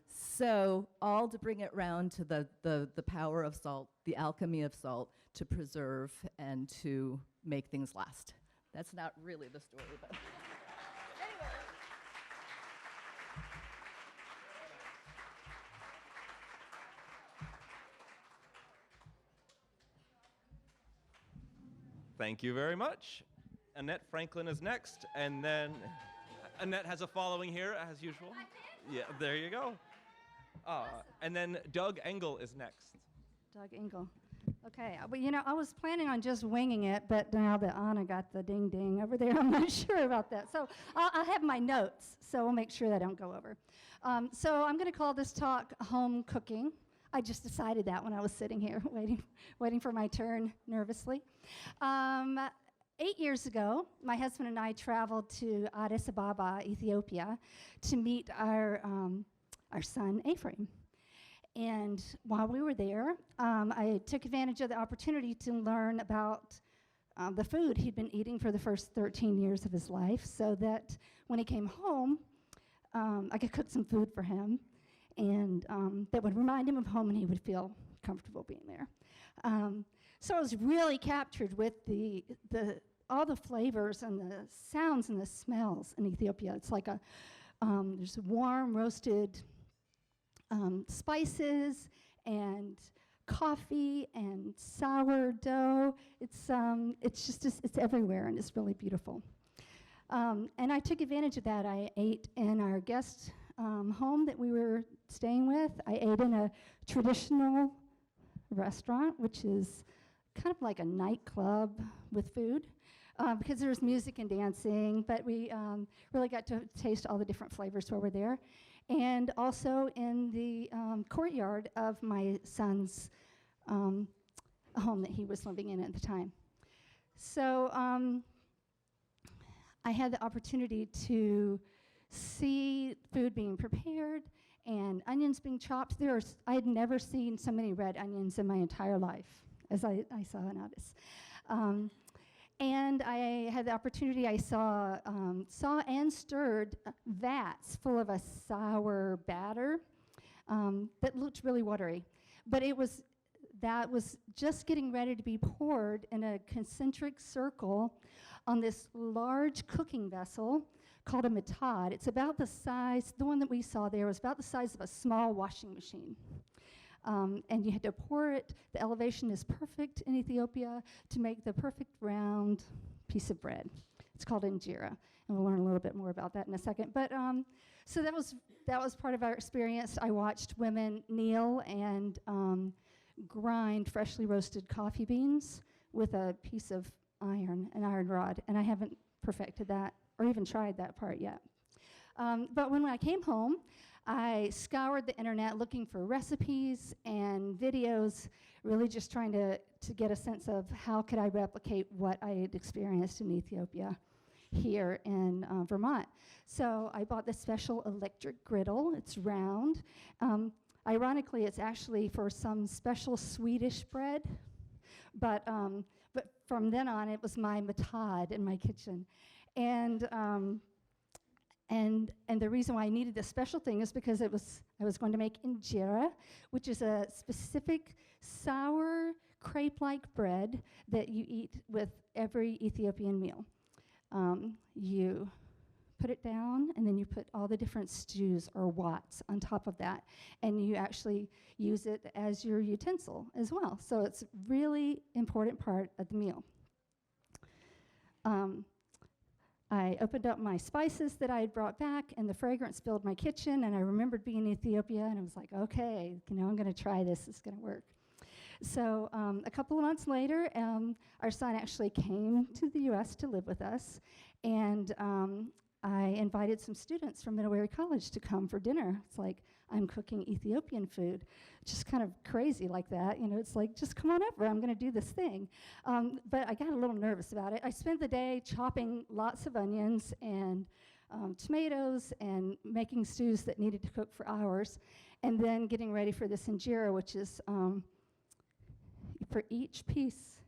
So all to bring it round to the power of salt, the alchemy of salt, to preserve and to make things last. That's not really the story, but anyway. Thank you very much. Annette Franklin is next, and then Annette has a following here, as usual. Yeah, there you go. And then Doug Engel is next. Doug Engel. Okay, well, you know, I was planning on just winging it, but now that Anna got the ding ding over there, I'm not sure about that. So I'll have my notes, so we'll make sure that I don't go over. So I'm going to call this talk Home Cooking. I just decided that when I was sitting here waiting for my turn nervously. 8 years ago, my husband and I traveled to Addis Ababa, Ethiopia, to meet our son, Ephraim. And while we were there, I took advantage of the opportunity to learn about the food he'd been eating for the first 13 years of his life, so that when he came home, I could cook some food for him, and that would remind him of home, and he would feel comfortable being there. So I was really captured with all the flavors and the sounds and the smells in Ethiopia. It's like there's warm roasted spices and coffee and sourdough. It's everywhere, and it's really beautiful. And I took advantage of that. I ate in our guest home that we were staying with, I ate in a traditional restaurant, which is kind of like a nightclub with food, because there was music and dancing, but we really got to taste all the different flavors while we're there. And also in the courtyard of my son's home that he was living in at the time. So I had the opportunity to see food being prepared and onions being chopped. I had never seen so many red onions in my entire life as I saw notice. And I had the opportunity, I saw and stirred vats full of a sour batter that looked really watery. But that was just getting ready to be poured in a concentric circle on this large cooking vessel called a matad. It's about the size, the one that we saw there was about the size of a small washing machine. And you had to pour it, the elevation is perfect in Ethiopia to make the perfect round piece of bread. It's called injera, and we'll learn a little bit more about that in a second. But so that was part of our experience. I watched women kneel and grind freshly roasted coffee beans with a piece of an iron rod, and I haven't perfected that or even tried that part yet. But when I came home, I scoured the internet looking for recipes and videos, really just trying to get a sense of how could I replicate what I had experienced in Ethiopia here in Vermont. So I bought this special electric griddle. It's round. Ironically, it's actually for some special Swedish bread, but from then on, it was my matad in my kitchen. And the reason why I needed this special thing is because I was going to make injera, which is a specific sour crepe-like bread that you eat with every Ethiopian meal. You put it down, and then you put all the different stews or wats on top of that, and you actually use it as your utensil as well. So it's a really important part of the meal. I opened up my spices that I had brought back, and the fragrance filled my kitchen, and I remembered being in Ethiopia, and I was like, okay, I'm going to try this. It's going to work. So a couple of months later, our son actually came to the U.S. to live with us, and I invited some students from Middlebury College to come for dinner. It's like, I'm cooking Ethiopian food. Just kind of crazy like that. It's like, just come on over. I'm going to do this thing. But I got a little nervous about it. I spent the day chopping lots of onions and tomatoes and making stews that needed to cook for hours, and then getting ready for this injera, which is for each piece,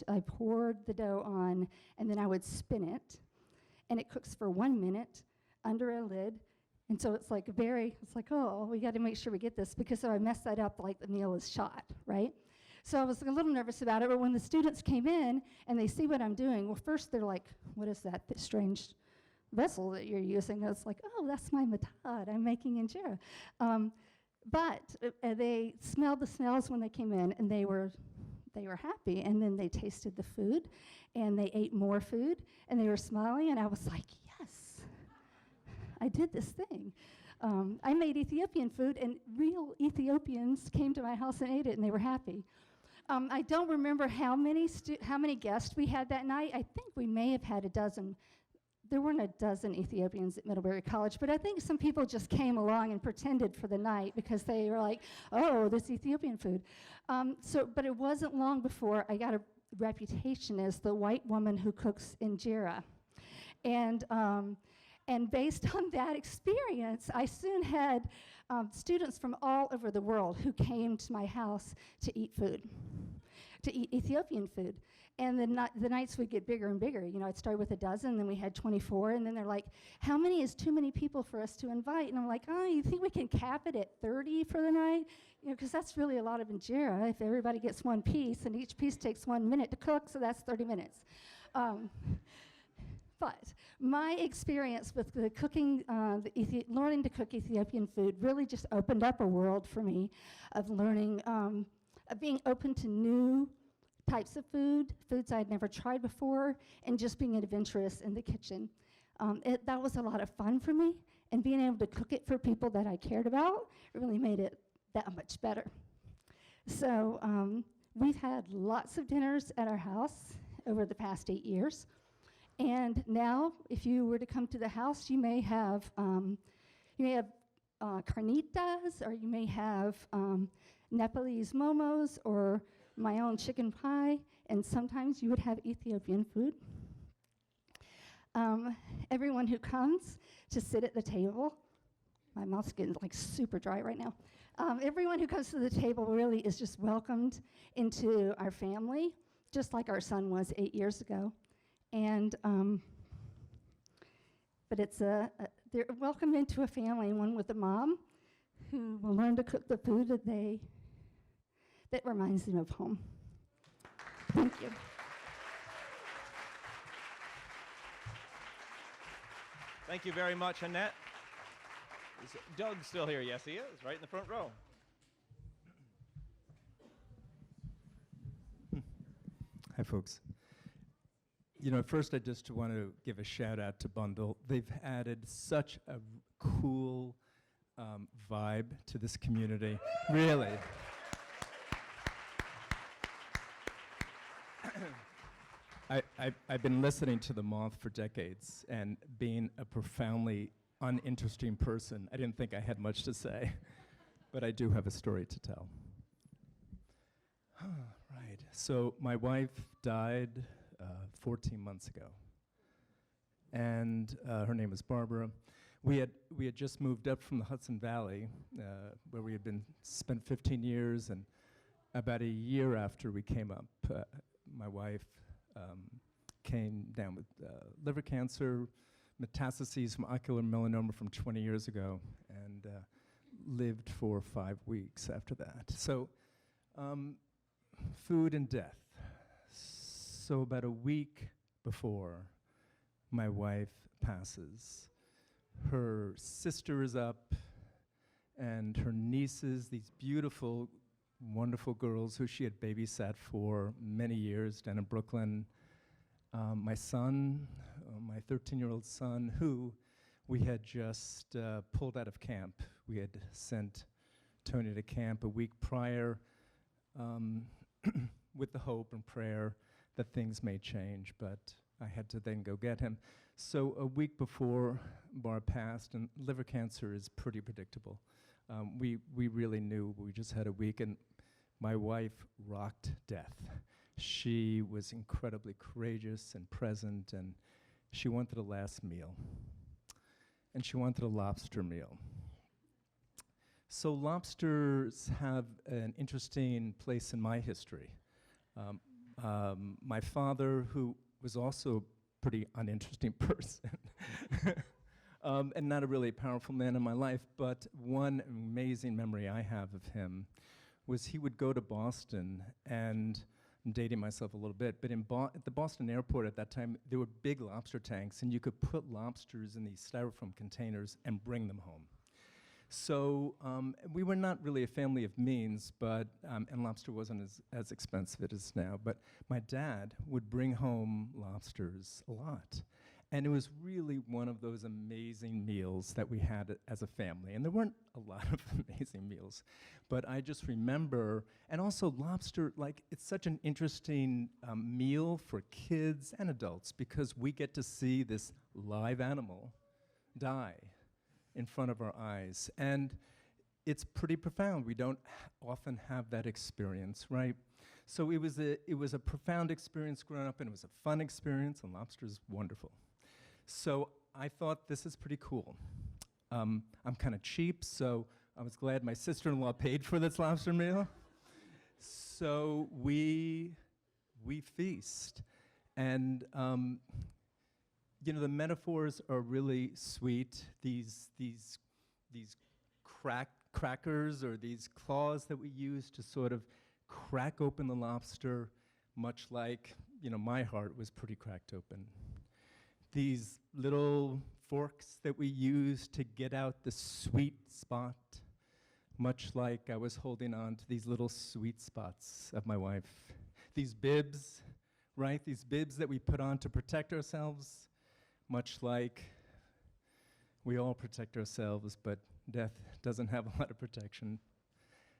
I poured the dough on, and then I would spin it, and it cooks for 1 minute under a lid. And so it's like, oh, we got to make sure we get this, because if I mess that up, like, the meal is shot, right? So I was a little nervous about it, but when the students came in and they see what I'm doing, well, first they're like, what is that strange vessel that you're using? And it's like, oh, that's my matad. I'm making injera. But they smelled the smells when they came in, and they were happy. And then they tasted the food, and they ate more food, and they were smiling, and I was like, yes, I did this thing. I made Ethiopian food, and real Ethiopians came to my house and ate it, and they were happy. I don't remember how many guests we had that night. I think we may have had a dozen. There weren't a dozen Ethiopians at Middlebury College, but I think some people just came along and pretended for the night because they were like, oh, this Ethiopian food. But it wasn't long before I got a reputation as the white woman who cooks injera. And based on that experience, I soon had students from all over the world who came to my house to eat food, to eat Ethiopian food. And the nights would get bigger and bigger. I'd start with a dozen, then we had 24, and then they're like, how many is too many people for us to invite? And I'm like, oh, you think we can cap it at 30 for the night? Because that's really a lot of injera if everybody gets one piece, and each piece takes 1 minute to cook, so that's 30 minutes. But my experience with the cooking, learning to cook Ethiopian food really just opened up a world for me of learning, of being open to new types of foods I'd never tried before, and just being adventurous in the kitchen. That was a lot of fun for me, and being able to cook it for people that I cared about, it really made it that much better. So we've had lots of dinners at our house over the past 8 years. And now, if you were to come to the house, you may have carnitas, or you may have Nepalese momos, or my own chicken pie, and sometimes you would have Ethiopian food. Everyone who comes to sit at the table, my mouth's getting like super dry right now. Everyone who comes to the table really is just welcomed into our family, just like our son was 8 years ago. And but they're welcomed into a family, one with a mom who will learn to cook the food that reminds them of home. Thank you. Thank you very much, Annette. Is Doug still here? Yes, he is, right in the front row. Hi, folks. You know, first I just want to give a shout out to Bundle. They've added such a cool vibe to this community, really. I've been listening to The Moth for decades, and being a profoundly uninteresting person, I didn't think I had much to say, but I do have a story to tell. Right, so my wife died 14 months ago, and her name is Barbara. We had just moved up from the Hudson Valley, where we had been spent 15 years, and about a year after we came up, my wife came down with liver cancer, metastases from ocular melanoma from 20 years ago, and lived for 5 weeks after that. So, food and death. So about a week before my wife passes, her sister is up, and her nieces, these beautiful, wonderful girls who she had babysat for many years down in Brooklyn. My son, my 13-year-old son, who we had just pulled out of camp. We had sent Tony to camp a week prior with the hope and prayer that things may change, but I had to then go get him. So a week before Barb passed, and liver cancer is pretty predictable. We really knew. We just had a week, and my wife rocked death. She was incredibly courageous and present, and she wanted a last meal. And she wanted a lobster meal. So lobsters have an interesting place in my history. My father, who was also a pretty uninteresting person, and not a really powerful man in my life, but one amazing memory I have of him was he would go to Boston, and I'm dating myself a little bit, but at the Boston airport at that time, there were big lobster tanks, and you could put lobsters in these styrofoam containers and bring them home. So we were not really a family of means, but and lobster wasn't as expensive as it is now, but my dad would bring home lobsters a lot. And it was really one of those amazing meals that we had as a family. And there weren't a lot of amazing meals, but I just remember, and also lobster, like, it's such an interesting meal for kids and adults because we get to see this live animal die in front of our eyes. And it's pretty profound. We don't often have that experience, right? So it was a profound experience growing up, and it was a fun experience, and lobster's wonderful. So I thought, this is pretty cool. I'm kind of cheap, so I was glad my sister-in-law paid for this lobster meal. So we feast. And you know, the metaphors are really sweet. These crackers, or these claws that we use to sort of crack open the lobster, much like, you know, my heart was pretty cracked open. These little forks that we use to get out the sweet spot, much like I was holding on to these little sweet spots of my wife. These bibs, right? These bibs that we put on to protect ourselves, much like We all protect ourselves, but death doesn't have a lot of protection.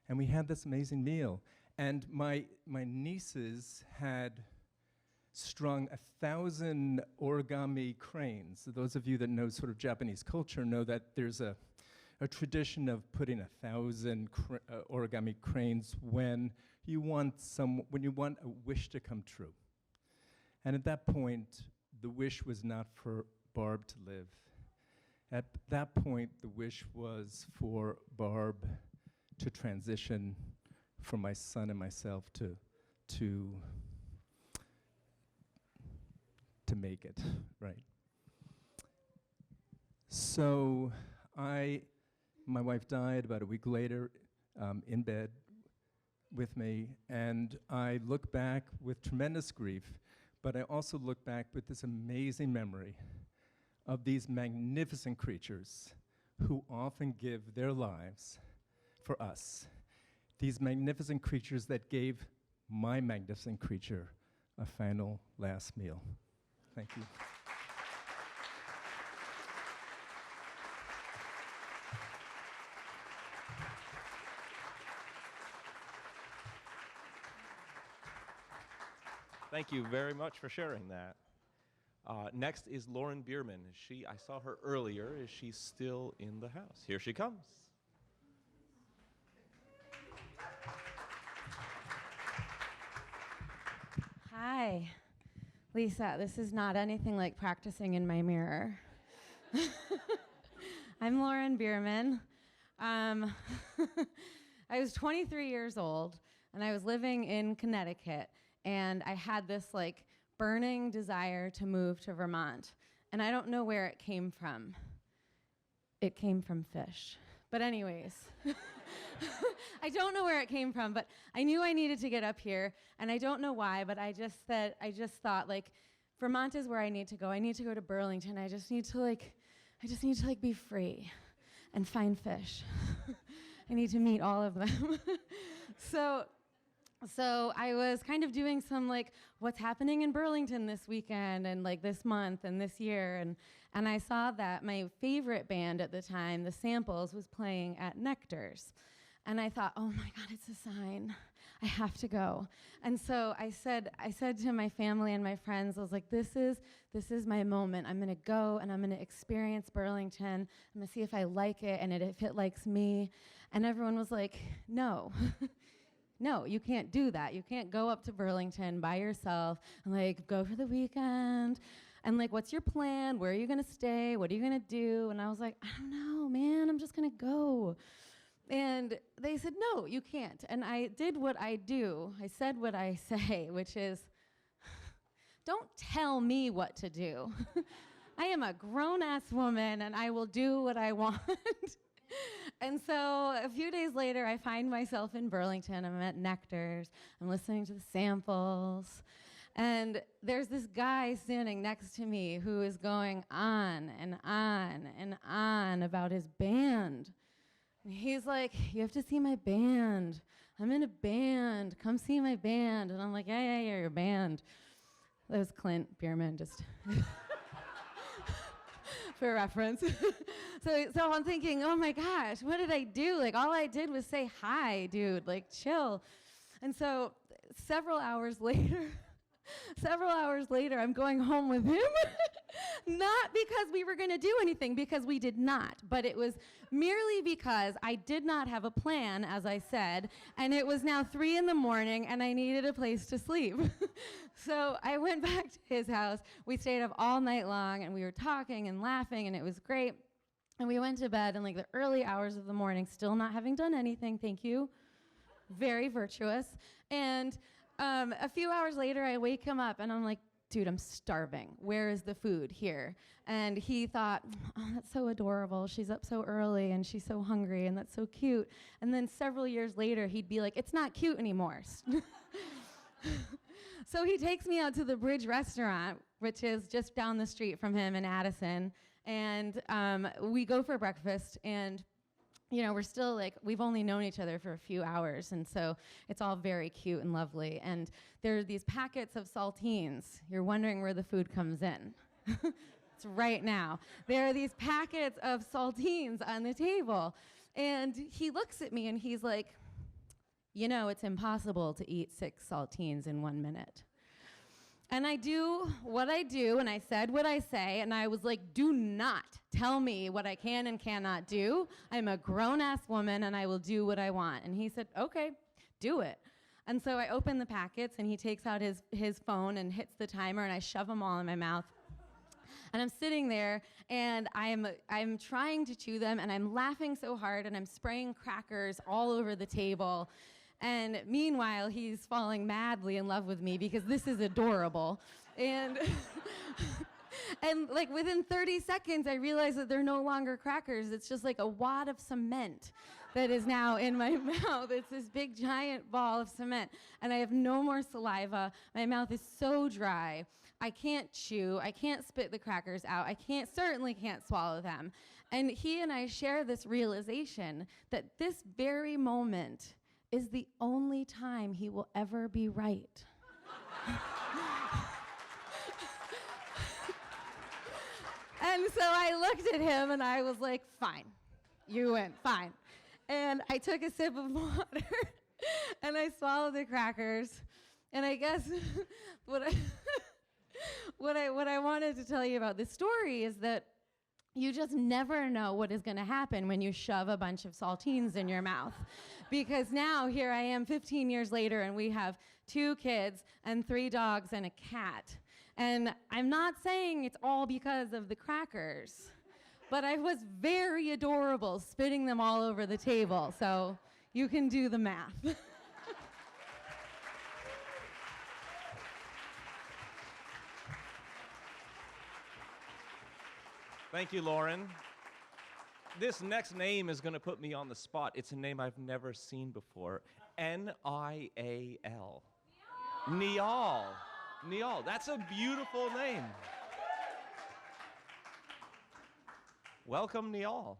And we had this amazing meal. And my nieces had strung 1,000 origami cranes. So those of you that know sort of Japanese culture know that there's a tradition of putting 1,000 origami cranes when you want a wish to come true. And at that point, the wish was not for Barb to live. At that point, the wish was for Barb to transition from my son and myself to make it, right? So my wife died about a week later in bed with me, and I look back with tremendous grief, but I also look back with this amazing memory of these magnificent creatures who often give their lives for us. These magnificent creatures that gave my magnificent creature a final last meal. Thank you. Thank you very much for sharing that. Next is Lauren Bierman. I saw her earlier. Is she still in the house? Here she comes. Hi, Lisa. This is not anything like practicing in my mirror. I'm Lauren Bierman. I was 23 years old, and I was living in Connecticut, and I had this like burning desire to move to Vermont, and I don't know where it came from. It came from fish. But anyways, I don't know where it came from, but I knew I needed to get up here, and I don't know why, but I just thought like, Vermont is where I need to go. I need to go to Burlington. I just need to be free and find fish. I need to meet all of them. So I was kind of doing some like, what's happening in Burlington this weekend and like this month and this year, and I saw that my favorite band at the time, The Samples, was playing at Nectar's. And I thought, oh my God, it's a sign. I have to go. And so I said to my family and my friends, I was like, this is my moment. I'm gonna go and I'm gonna experience Burlington. I'm gonna see if I like it and if it likes me. And everyone was like, no. No, you can't do that. You can't go up to Burlington by yourself and like go for the weekend. And like, what's your plan? Where are you gonna stay? What are you gonna do? And I was like, I don't know, man, I'm just gonna go. And they said, no, you can't. And I did what I do. I said what I say, which is, don't tell me what to do. I am a grown-ass woman and I will do what I want. And so a few days later, I find myself in Burlington. I'm at Nectar's. I'm listening to The Samples. And there's this guy standing next to me who is going on and on and on about his band. And he's like, you have to see my band. I'm in a band. Come see my band. And I'm like, yeah, your band. That was Clint Bierman, just for reference. So I'm thinking, oh my gosh, what did I do? Like, all I did was say hi, dude, like, chill. And so several hours later, I'm going home with him. Not because we were gonna do anything, because we did not, but it was merely because I did not have a plan, as I said, and it was now 3 a.m. and I needed a place to sleep. So I went back to his house. We stayed up all night long, and we were talking and laughing, and it was great. And we went to bed in like the early hours of the morning, still not having done anything, thank you. Very virtuous. And a few hours later, I wake him up, and I'm like, dude, I'm starving. Where is the food? Here. And he thought, oh, that's so adorable. She's up so early, and she's so hungry, and that's so cute. And then several years later, he'd be like, it's not cute anymore. So he takes me out to the Bridge restaurant, which is just down the street from him in Addison. And we go for breakfast, and you know, we're still like, we've only known each other for a few hours, and so it's all very cute and lovely. And there are these packets of saltines. You're wondering where the food comes in. It's nuts right now. There are these packets of saltines on the table. And he looks at me and he's like, you know, it's impossible to eat 6 saltines in 1 minute. And I do what I do, and I said what I say, and I was like, do not tell me what I can and cannot do. I'm a grown-ass woman, and I will do what I want. And he said, okay, do it. And so I open the packets, and he takes out his phone and hits the timer, and I shove them all in my mouth. And I'm sitting there, and I'm trying to chew them, and I'm laughing so hard, and I'm spraying crackers all over the table. And meanwhile, he's falling madly in love with me because this is adorable. And and like within 30 seconds, I realize that they're no longer crackers. It's just like a wad of cement that is now in my mouth. It's this big giant ball of cement. And I have no more saliva. My mouth is so dry. I can't chew. I can't spit the crackers out. I certainly can't swallow them. And he and I share this realization that this very moment is the only time he will ever be right. And so I looked at him and I was like, fine, you win, fine. And I took a sip of water and I swallowed the crackers. And I guess what I wanted to tell you about this story is that you just never know what is going to happen when you shove a bunch of saltines in your mouth. Because now here I am 15 years later and we have 2 kids and 3 dogs and a cat. And I'm not saying it's all because of the crackers, but I was very adorable spitting them all over the table. So you can do the math. Thank you, Lauren. This next name is going to put me on the spot. It's a name I've never seen before. N-I-A-L. Niall. Niall. That's a beautiful name. Welcome, Niall.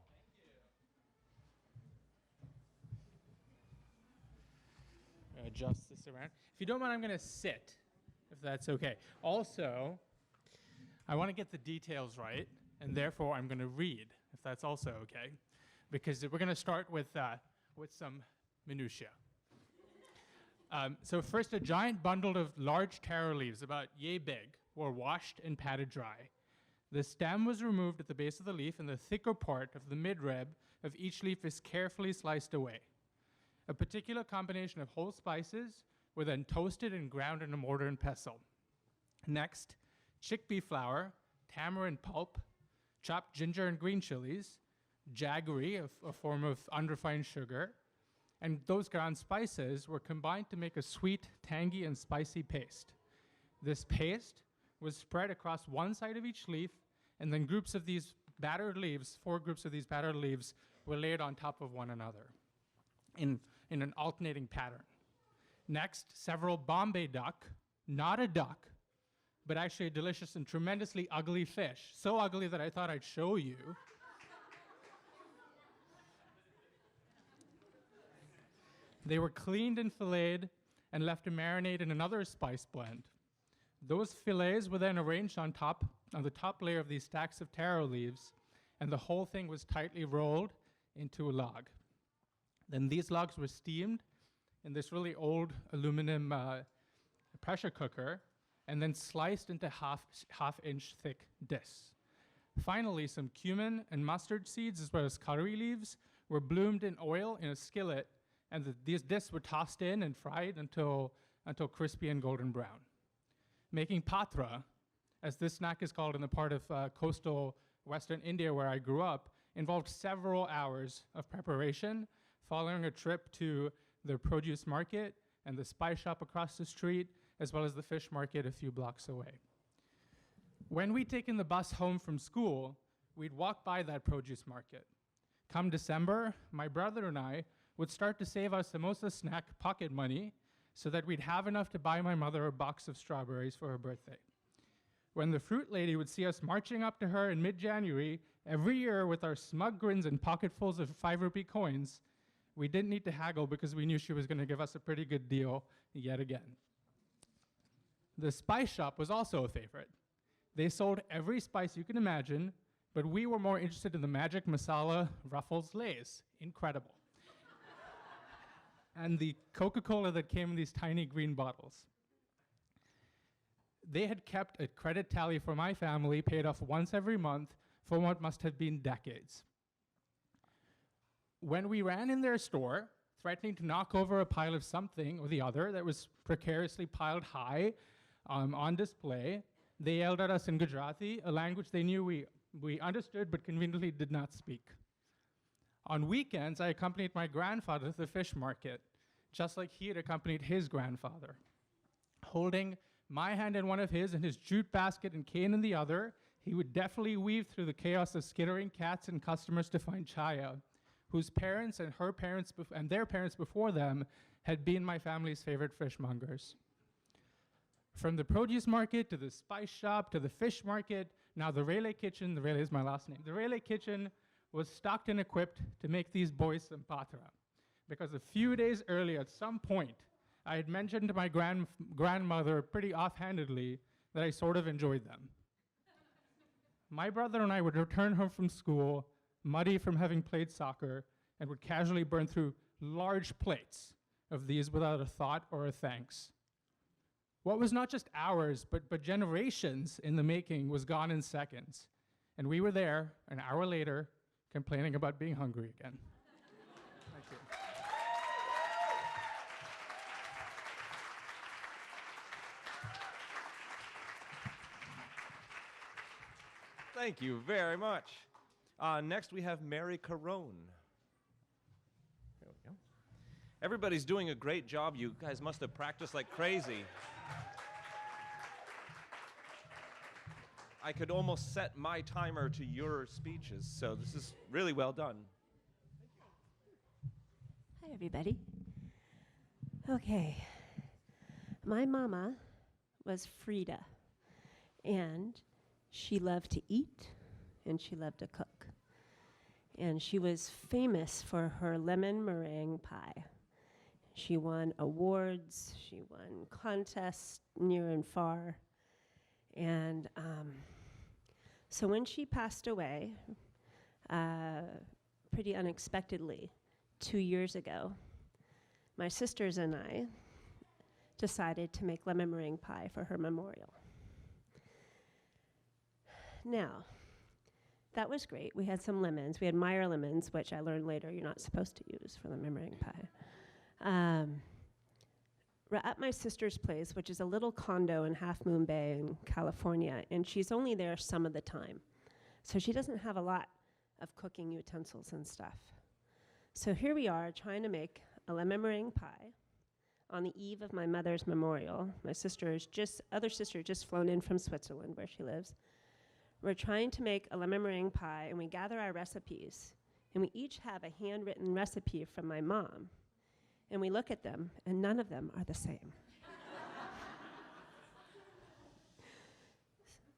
Adjust this around. If you don't mind, I'm going to sit, if that's okay. Also, I want to get the details right, and therefore I'm going to read, if that's also okay, because we're going to start with some minutiae. So first, a giant bundle of large taro leaves, about yay big, were washed and patted dry. The stem was removed at the base of the leaf, and the thicker part of the midrib of each leaf is carefully sliced away. A particular combination of whole spices were then toasted and ground in a mortar and pestle. Next, chickpea flour, tamarind pulp, chopped ginger and green chilies, jaggery, a form of unrefined sugar, and those ground spices were combined to make a sweet, tangy, and spicy paste. This paste was spread across one side of each leaf, and then groups of these battered leaves, 4 groups of these battered leaves, were laid on top of one another in an alternating pattern. Next, several Bombay duck, not a duck, but actually a delicious and tremendously ugly fish, so ugly that I thought I'd show you. They were cleaned and filleted and left to marinate in another spice blend. Those fillets were then arranged on the top layer of these stacks of taro leaves, and the whole thing was tightly rolled into a log. Then these logs were steamed in this really old aluminum pressure cooker, and then sliced into half-inch thick discs. Finally, some cumin and mustard seeds, as well as curry leaves, were bloomed in oil in a skillet, and these discs were tossed in and fried until crispy and golden brown. Making patra, as this snack is called in the part of coastal Western India where I grew up, involved several hours of preparation, following a trip to the produce market and the spice shop across the street, as well as the fish market a few blocks away. When we'd taken the bus home from school, we'd walk by that produce market. Come December, my brother and I would start to save our samosa snack pocket money so that we'd have enough to buy my mother a box of strawberries for her birthday. When the fruit lady would see us marching up to her in mid-January, every year with our smug grins and pocketfuls of 5-rupee coins, we didn't need to haggle because we knew she was going to give us a pretty good deal yet again. The spice shop was also a favorite. They sold every spice you can imagine, but we were more interested in the magic masala Ruffles Lays. Incredible. And the Coca-Cola that came in these tiny green bottles. They had kept a credit tally for my family, paid off once every month for what must have been decades. When we ran in their store, threatening to knock over a pile of something or the other that was precariously piled high on display, they yelled at us in Gujarati, a language they knew we understood but conveniently did not speak. On weekends, I accompanied my grandfather to the fish market, just like he had accompanied his grandfather. Holding my hand in one of his and his jute basket and cane in the other, he would deftly weave through the chaos of skittering cats and customers to find Chaya, whose parents and her parents and their parents before them had been my family's favorite fishmongers. From the produce market to the spice shop to the fish market, now the Rayleigh kitchen, the Rayleigh is my last name, the Rayleigh kitchen was stocked and equipped to make these boys some patra. Because a few days earlier, at some point, I had mentioned to my grandmother pretty offhandedly that I sort of enjoyed them. My brother and I would return home from school, muddy from having played soccer, and would casually burn through large plates of these without a thought or a thanks. What was not just hours, but generations in the making was gone in seconds. And we were there, an hour later, complaining about being hungry again. Thank you. Thank you very much. Next, we have Mary Carone. There we go. Everybody's doing a great job. You guys must have practiced like crazy. I could almost set my timer to your speeches, so this is really well done. Hi, everybody. Okay. My mama was Frida, and she loved to eat, and she loved to cook. And she was famous for her lemon meringue pie. She won awards, she won contests near and far. And so when she passed away, pretty unexpectedly, 2 years ago, my sisters and I decided to make lemon meringue pie for her memorial. Now, that was great. We had some lemons. We had Meyer lemons, which I learned later you're not supposed to use for lemon meringue pie. We're at my sister's place, which is a little condo in Half Moon Bay in California, and she's only there some of the time. So she doesn't have a lot of cooking utensils and stuff. So here we are trying to make a lemon meringue pie on the eve of my mother's memorial. My other sister just flown in from Switzerland where she lives. We're trying to make a lemon meringue pie, and we gather our recipes, and we each have a handwritten recipe from my mom. And we look at them, and none of them are the same.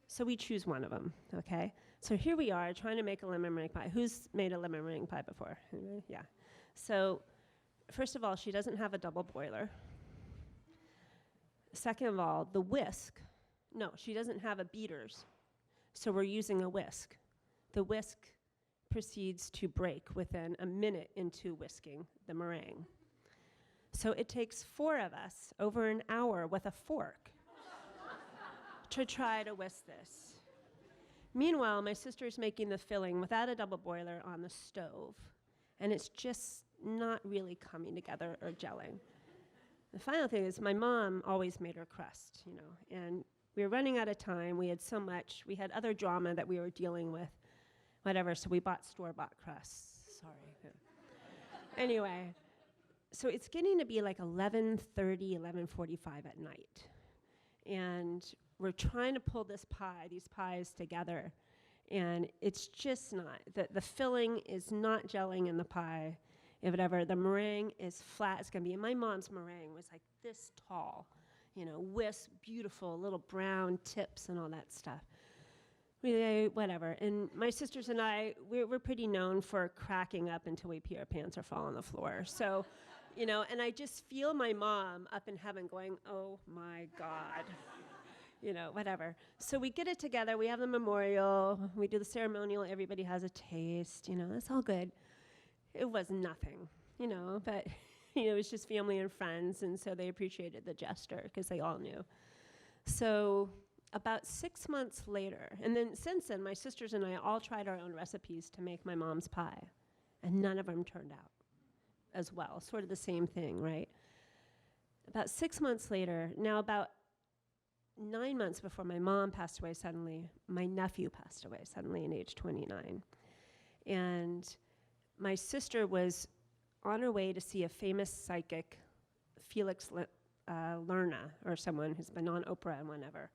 So we choose one of them, okay? So here we are trying to make a lemon meringue pie. Who's made a lemon meringue pie before? Anybody? Yeah. So first of all, she doesn't have a double boiler. Second of all, the whisk, no, she doesn't have a beaters. So we're using a whisk. The whisk proceeds to break within a minute into whisking the meringue. So it takes 4 of us over an hour with a fork to try to whisk this. Meanwhile, my sister's making the filling without a double boiler on the stove, and it's just not really coming together or gelling. The final thing is my mom always made her crust, and we were running out of time. We had so much. We had other drama that we were dealing with, whatever, so we bought store-bought crusts. Sorry. Anyway. So it's getting to be like 11:30, 11:45 at night. And we're trying to pull these pies together. And it's just not, the filling is not gelling in the pie. Whatever, the meringue is flat. It's gonna be, and my mom's meringue was like this tall, whisk, beautiful, little brown tips and all that stuff. Whatever. And my sisters and I, we're pretty known for cracking up until we pee our pants or fall on the floor. So, and I just feel my mom up in heaven going, oh my God. whatever. So we get it together. We have the memorial. We do the ceremonial. Everybody has a taste. It's all good. It was nothing, but it was just family and friends, and so they appreciated the gesture because they all knew. So about 6 months later, and then since then, my sisters and I all tried our own recipes to make my mom's pie, and none of them turned out as well. Sort of the same thing, right? About 6 months later, now about 9 months before my mom passed away suddenly, my nephew passed away suddenly at age 29. And my sister was on her way to see a famous psychic, Felix Lerna, or someone who's been on Oprah and whatever,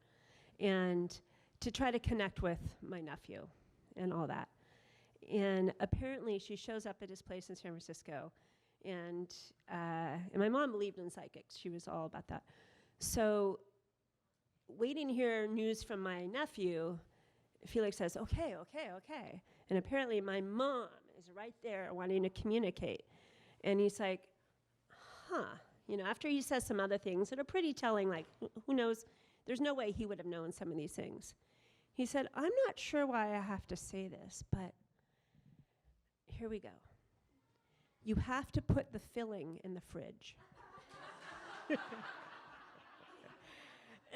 and to try to connect with my nephew and all that. And apparently she shows up at his place in San Francisco, and my mom believed in psychics. She was all about that. So waiting to hear news from my nephew, Felix says, okay. And apparently my mom is right there wanting to communicate. And he's like, after he says some other things that are pretty telling, like, who knows, there's no way he would have known some of these things. He said, I'm not sure why I have to say this, but here we go. You have to put the filling in the fridge.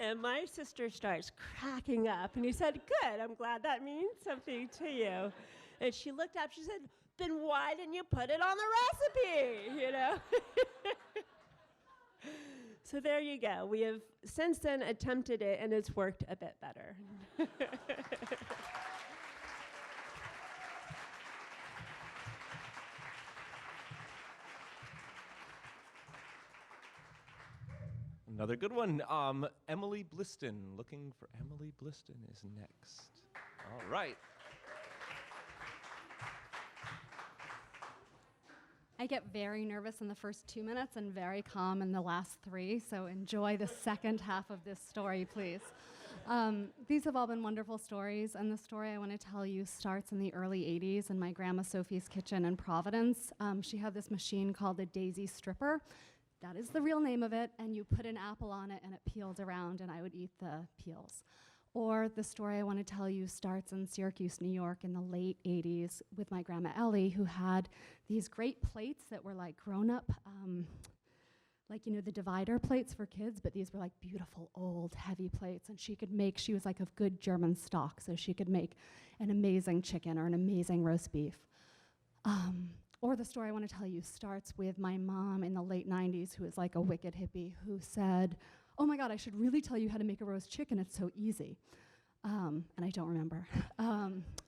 And my sister starts cracking up, and he said, good, I'm glad that means something to you. And she looked up, she said, then why didn't you put it on the recipe, So there you go. We have since then attempted it, and it's worked a bit better. Another good one. Emily Bliston. Looking for Emily Bliston is next. All right. I get very nervous in the first 2 minutes and very calm in the last 3, so enjoy the second half of this story, please. These have all been wonderful stories, and the story I want to tell you starts in the early 80s in my Grandma Sophie's kitchen in Providence. She had this machine called the Daisy Stripper. That is the real name of it, and you put an apple on it and it peeled around, and I would eat the peels. Or the story I want to tell you starts in Syracuse, New York in the late 80s with my Grandma Ellie, who had these great plates that were like grown-up, the divider plates for kids, but these were like beautiful, old, heavy plates, and she was like of good German stock, so she could make an amazing chicken or an amazing roast beef. Or the story I want to tell you starts with my mom in the late 90s, who is like a wicked hippie, who said, oh my God, I should really tell you how to make a roast chicken, it's so easy. And I don't remember.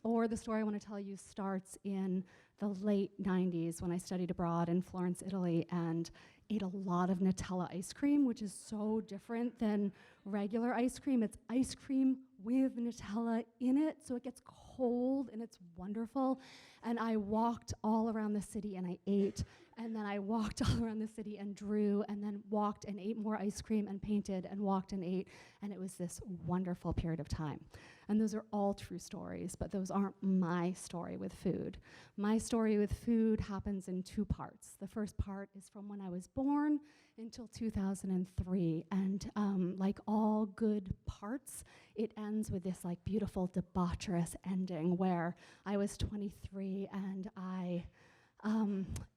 Or the story I want to tell you starts in the late 90s when I studied abroad in Florence, Italy, and ate a lot of Nutella ice cream, which is so different than regular ice cream. It's ice cream with Nutella in it, so it gets cold and it's wonderful. And I walked all around the city and I ate, and then I walked all around the city and drew, and then walked and ate more ice cream and painted and walked and ate, and it was this wonderful period of time. And those are all true stories, but those aren't my story with food. My story with food happens in 2 parts. The first part is from when I was born until 2003, and like all good parts, it ends with this like beautiful debaucherous ending where I was 23 and I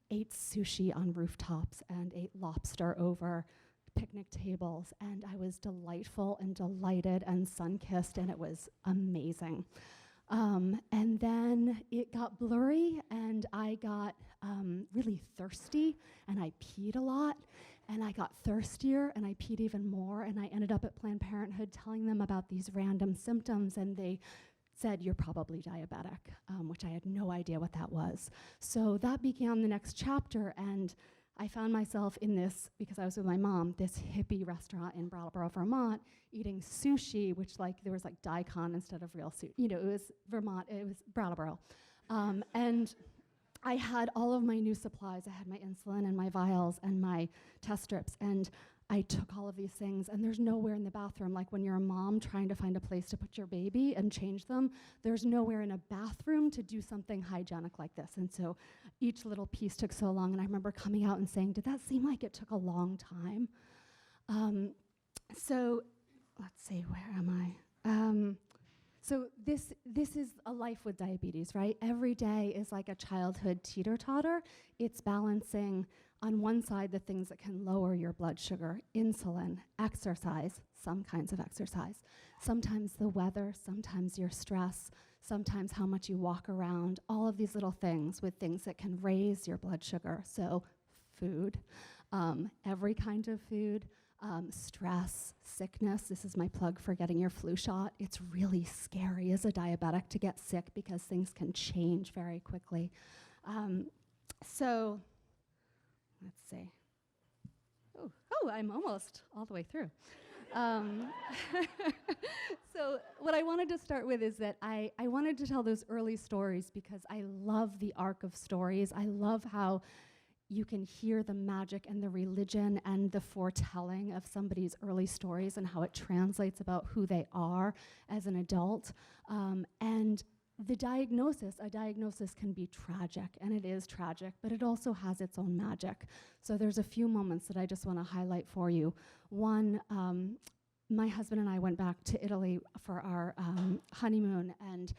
ate sushi on rooftops and ate lobster over picnic tables, and I was delightful and delighted and sun-kissed, and it was amazing. And then it got blurry, and I got really thirsty, and I peed a lot, and I got thirstier, and I peed even more, and I ended up at Planned Parenthood telling them about these random symptoms, and they said, you're probably diabetic, which I had no idea what that was. So that began the next chapter, and I found myself in this, because I was with my mom, this hippie restaurant in Brattleboro, Vermont, eating sushi, which there was daikon instead of real sushi. It was Vermont, it was Brattleboro. And I had all of my new supplies. I had my insulin and my vials and my test strips, and I took all of these things, and there's nowhere in the bathroom. Like when you're a mom trying to find a place to put your baby and change them, there's nowhere in a bathroom to do something hygienic like this. And so each little piece took so long, and I remember coming out and saying, did that seem like it took a long time? So let's see, where am I? So this is a life with diabetes, right? Every day is like a childhood teeter-totter. It's balancing on one side the things that can lower your blood sugar, insulin, exercise, some kinds of exercise, sometimes the weather, sometimes your stress, sometimes how much you walk around, all of these little things with things that can raise your blood sugar. So food, every kind of food, stress, sickness. This is my plug for getting your flu shot. It's really scary as a diabetic to get sick because things can change very quickly. So let's see. Oh, I'm almost all the way through. So what I wanted to start with is that I wanted to tell those early stories because I love the arc of stories. I love how you can hear the magic and the religion and the foretelling of somebody's early stories and how it translates about who they are as an adult. And a diagnosis can be tragic, and it is tragic, but it also has its own magic. So there's a few moments that I just want to highlight for you. One, my husband and I went back to Italy for our honeymoon, and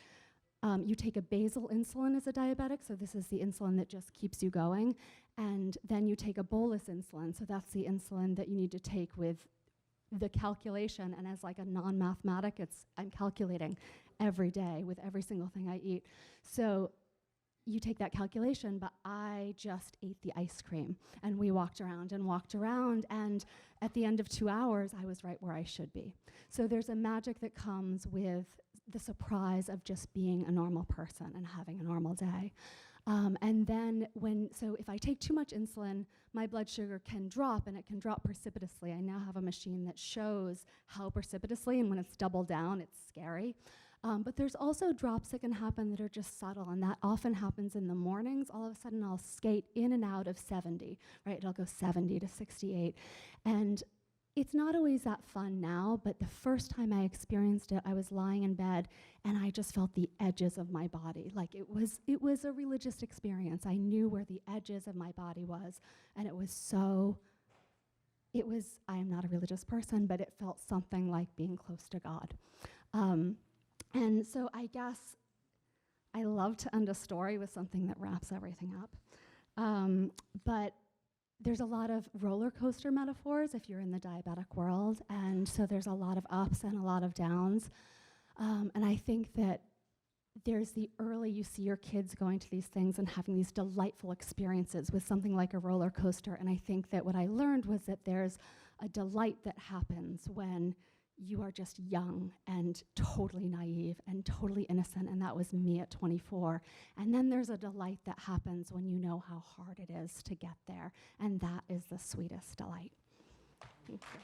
you take a basal insulin as a diabetic, so this is the insulin that just keeps you going, and then you take a bolus insulin, so that's the insulin that you need to take with the calculation, and as like a non-mathematic, I'm calculating every day with every single thing I eat. So you take that calculation, but I just ate the ice cream, and we walked around, and at the end of 2 hours, I was right where I should be. So there's a magic that comes with the surprise of just being a normal person and having a normal day. And then if I take too much insulin, my blood sugar can drop, and it can drop precipitously. I now have a machine that shows how precipitously, and when it's double down, it's scary. But there's also drops that can happen that are just subtle, and that often happens in the mornings. All of a sudden, I'll skate in and out of 70, right? It'll go 70 to 68. And it's not always that fun now, but the first time I experienced it, I was lying in bed, and I just felt the edges of my body. Like it was a religious experience. I knew where the edges of my body was, and I am not a religious person, but it felt something like being close to God. And so I guess I love to end a story with something that wraps everything up. But there's a lot of roller coaster metaphors if you're in the diabetic world, and so there's a lot of ups and a lot of downs. And I think that there's you see your kids going to these things and having these delightful experiences with something like a roller coaster, and I think that what I learned was that there's a delight that happens when you are just young and totally naive and totally innocent, and that was me at 24. And then there's a delight that happens when you know how hard it is to get there, and that is the sweetest delight. Thank you.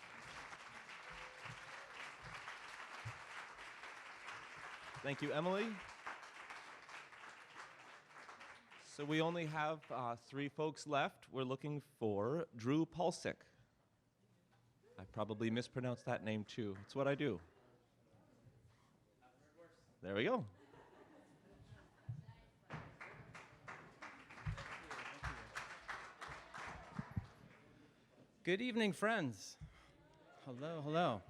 Thank you, Emily. So we only have 3 folks left. We're looking for Drew Pulsick. I probably mispronounced that name too. It's what I do. There we go. Good evening, friends. Hello, hello.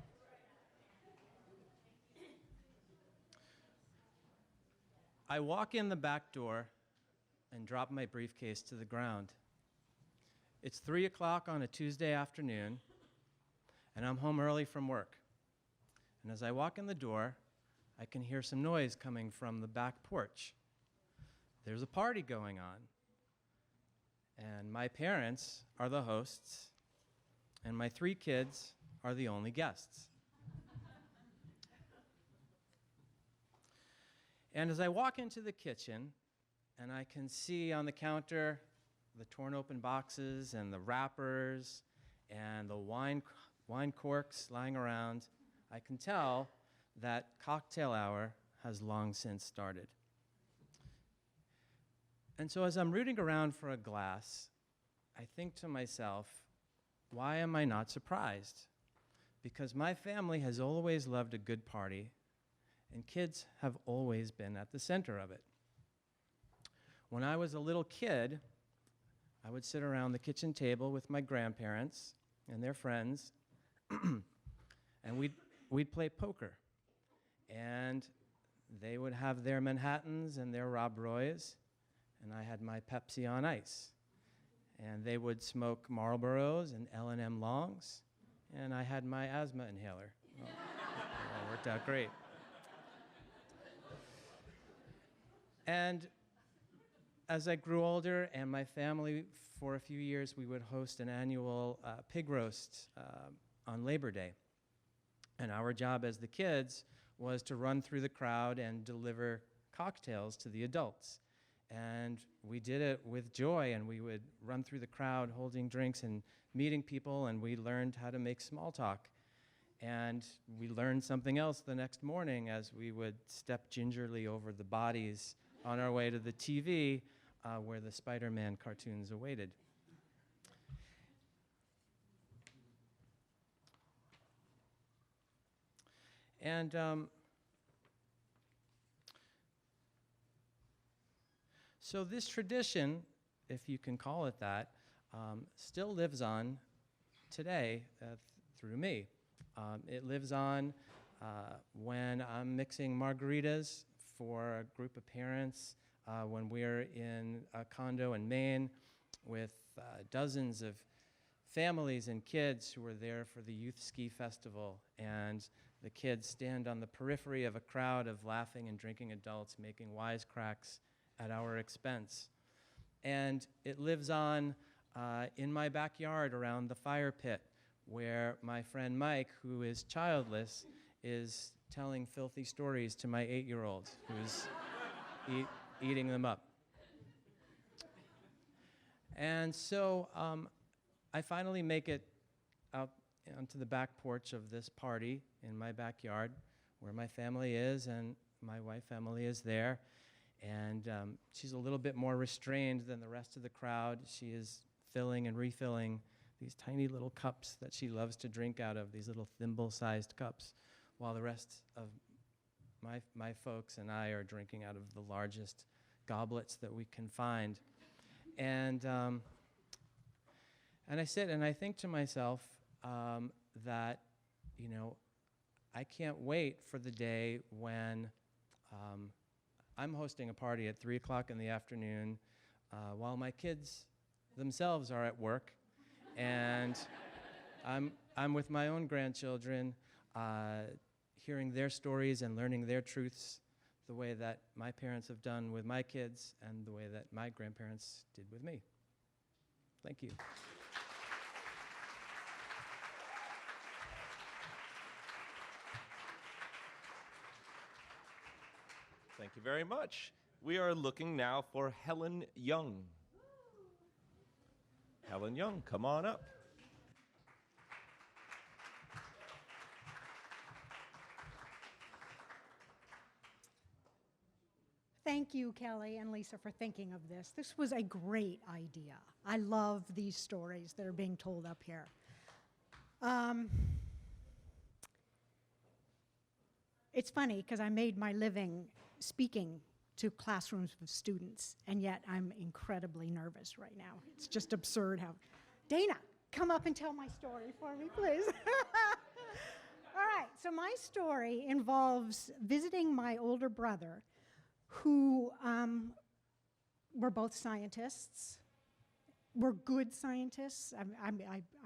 I walk in the back door and drop my briefcase to the ground. It's 3 o'clock on a Tuesday afternoon, and I'm home early from work. And as I walk in the door, I can hear some noise coming from the back porch. There's a party going on. And my parents are the hosts, and my 3 kids are the only guests. And as I walk into the kitchen, and I can see on the counter the torn open boxes and the wrappers and the wine corks lying around, I can tell that cocktail hour has long since started. And so as I'm rooting around for a glass, I think to myself, why am I not surprised? Because my family has always loved a good party, and kids have always been at the center of it. When I was a little kid, I would sit around the kitchen table with my grandparents and their friends, and we'd play poker. And they would have their Manhattans and their Rob Roys, and I had my Pepsi on ice. And they would smoke Marlboros and L&M Longs, and I had my asthma inhaler. Well, it all worked out great. And as I grew older and my family, for a few years, we would host an annual pig roast on Labor Day. And our job as the kids was to run through the crowd and deliver cocktails to the adults. And we did it with joy, and we would run through the crowd holding drinks and meeting people, and we learned how to make small talk. And we learned something else the next morning as we would step gingerly over the bodies on our way to the TV where the Spider-Man cartoons awaited. And so this tradition, if you can call it that, still lives on today through me. It lives on when I'm mixing margaritas for a group of parents, when we're in a condo in Maine with dozens of families and kids who are there for the Youth Ski Festival, and the kids stand on the periphery of a crowd of laughing and drinking adults making wisecracks at our expense. And it lives on in my backyard around the fire pit, where my friend Mike, who is childless, is telling filthy stories to my 8-year-old who's eating them up. And so I finally make it out onto the back porch of this party in my backyard where my family is, and my wife Emily is there. And she's a little bit more restrained than the rest of the crowd. She is filling and refilling these tiny little cups that she loves to drink out of, these little thimble-sized cups, while the rest of my folks and I are drinking out of the largest goblets that we can find. And I sit and I think to myself that, you know, I can't wait for the day when I'm hosting a party at 3 o'clock in the afternoon while my kids themselves are at work, and I'm with my own grandchildren, hearing their stories and learning their truths the way that my parents have done with my kids and the way that my grandparents did with me. Thank you. Thank you very much. We are looking now for Helen Young. Helen Young, come on up. Thank you, Kelly and Lisa, for thinking of this. This was a great idea. I love these stories that are being told up here. It's funny because I made my living speaking to classrooms with students, and yet I'm incredibly nervous right now. It's just absurd how... Dana, come up and tell my story for me, please. All right, so my story involves visiting my older brother, who were both scientists. We're good scientists. I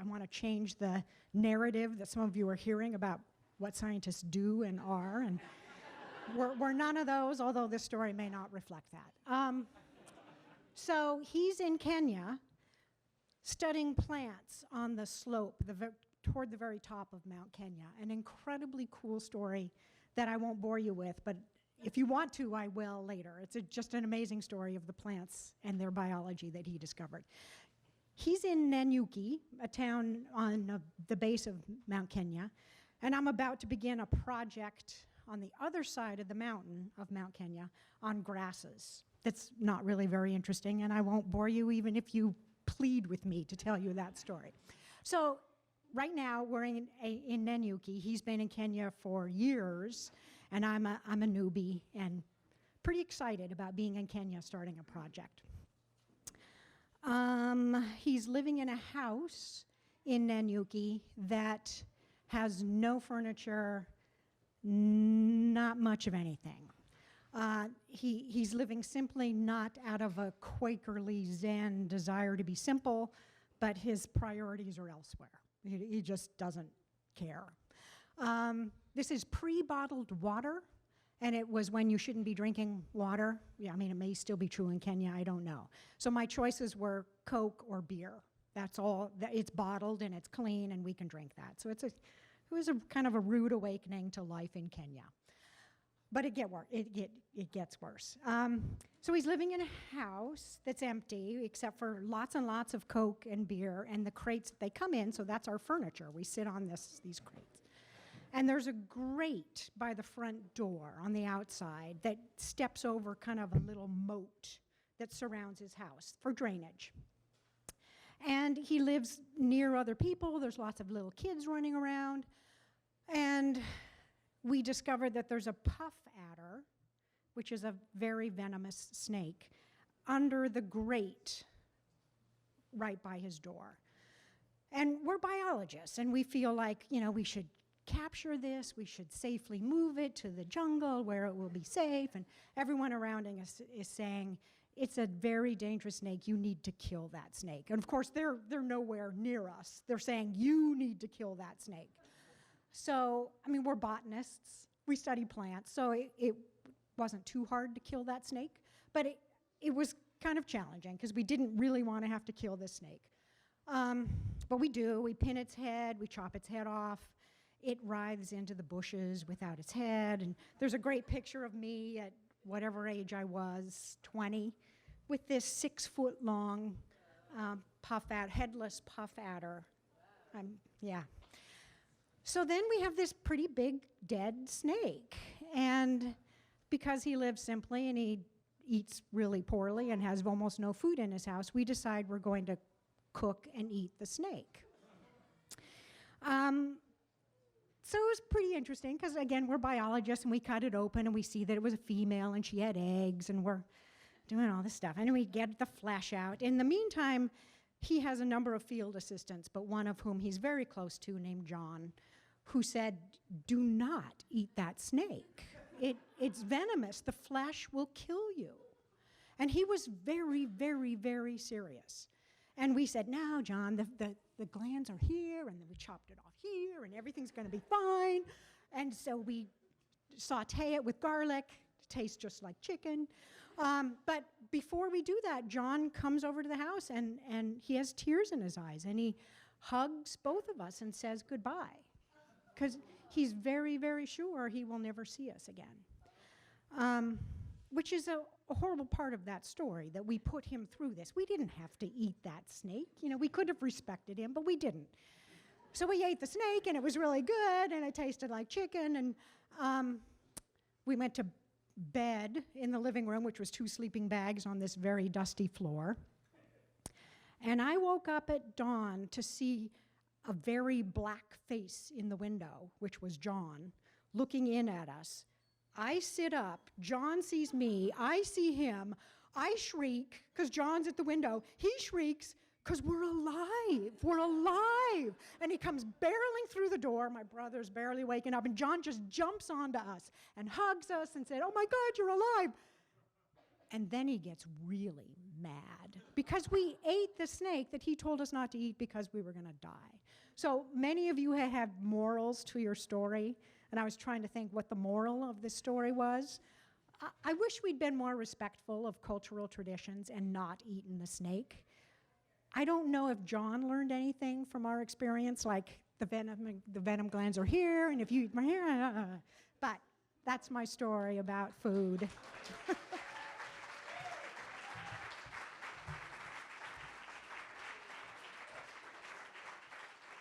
want to change the narrative that some of you are hearing about what scientists do and are, and we're none of those, although this story may not reflect that. So he's in Kenya studying plants on the slope toward the very top of Mount Kenya. An incredibly cool story that I won't bore you with, but if you want to, I will later. It's just an amazing story of the plants and their biology that he discovered. He's in Nanyuki, a town on the base of Mount Kenya, and I'm about to begin a project on the other side of the mountain of Mount Kenya on grasses. That's not really very interesting, and I won't bore you even if you plead with me to tell you that story. So right now, we're in Nanyuki. He's been in Kenya for years, and I'm a newbie and pretty excited about being in Kenya starting a project. He's living in a house in Nanyuki that has no furniture, not much of anything. He's living simply, not out of a Quakerly Zen desire to be simple, but his priorities are elsewhere. He just doesn't care. This is pre-bottled water, and it was when you shouldn't be drinking water. Yeah, I mean, it may still be true in Kenya, I don't know. So my choices were Coke or beer. That's all. It's bottled and it's clean, and we can drink that. So it was a kind of a rude awakening to life in Kenya. But it gets worse. So he's living in a house that's empty, except for lots and lots of Coke and beer and the crates that they come in. So that's our furniture. We sit on these crates. And there's a grate by the front door on the outside that steps over kind of a little moat that surrounds his house for drainage. And he lives near other people. There's lots of little kids running around. And we discovered that there's a puff adder, which is a very venomous snake, under the grate right by his door. And we're biologists, and we feel like, we should capture this, we should safely move it to the jungle where it will be safe, and everyone around us is saying, it's a very dangerous snake, you need to kill that snake. And of course, they're nowhere near us. They're saying, you need to kill that snake. So, we're botanists, we study plants, so it wasn't too hard to kill that snake, but it was kind of challenging because we didn't really want to have to kill this snake. But we do, we pin its head, we chop its head off, it writhes into the bushes without its head, and there's a great picture of me at whatever age I was, 20, with this 6-foot-long headless puff adder. Yeah. So then we have this pretty big dead snake, and because he lives simply and he eats really poorly and has almost no food in his house, we decide we're going to cook and eat the snake. So it was pretty interesting because, again, we're biologists, and we cut it open and we see that it was a female and she had eggs, and we're doing all this stuff. And we get the flesh out. In the meantime, he has a number of field assistants, but one of whom he's very close to, named John, who said, do not eat that snake. It's venomous. The flesh will kill you. And he was very, very, very serious. And we said, no, John, the glands are here, and then we chopped it off here, and everything's going to be fine. And so we saute it with garlic. It tastes just like chicken. But before we do that, John comes over to the house, and he has tears in his eyes, and he hugs both of us and says goodbye, because he's very, very sure he will never see us again, which is a horrible part of that story, that we put him through this. We didn't have to eat that snake. We could have respected him, but we didn't. So we ate the snake, and it was really good, and it tasted like chicken, and we went to bed in the living room, which was 2 sleeping bags on this very dusty floor. And I woke up at dawn to see a very black face in the window, which was John, looking in at us. I sit up, John sees me, I see him, I shriek, because John's at the window. He shrieks, because we're alive. And he comes barreling through the door, my brother's barely waking up, and John just jumps onto us and hugs us and said, oh my God, you're alive. And then he gets really mad, because we ate the snake that he told us not to eat because we were gonna die. So many of you have morals to your story, and I was trying to think what the moral of this story was. I wish we'd been more respectful of cultural traditions and not eaten the snake. I don't know if John learned anything from our experience, like the venom glands are here, and if you eat my hair, but that's my story about food.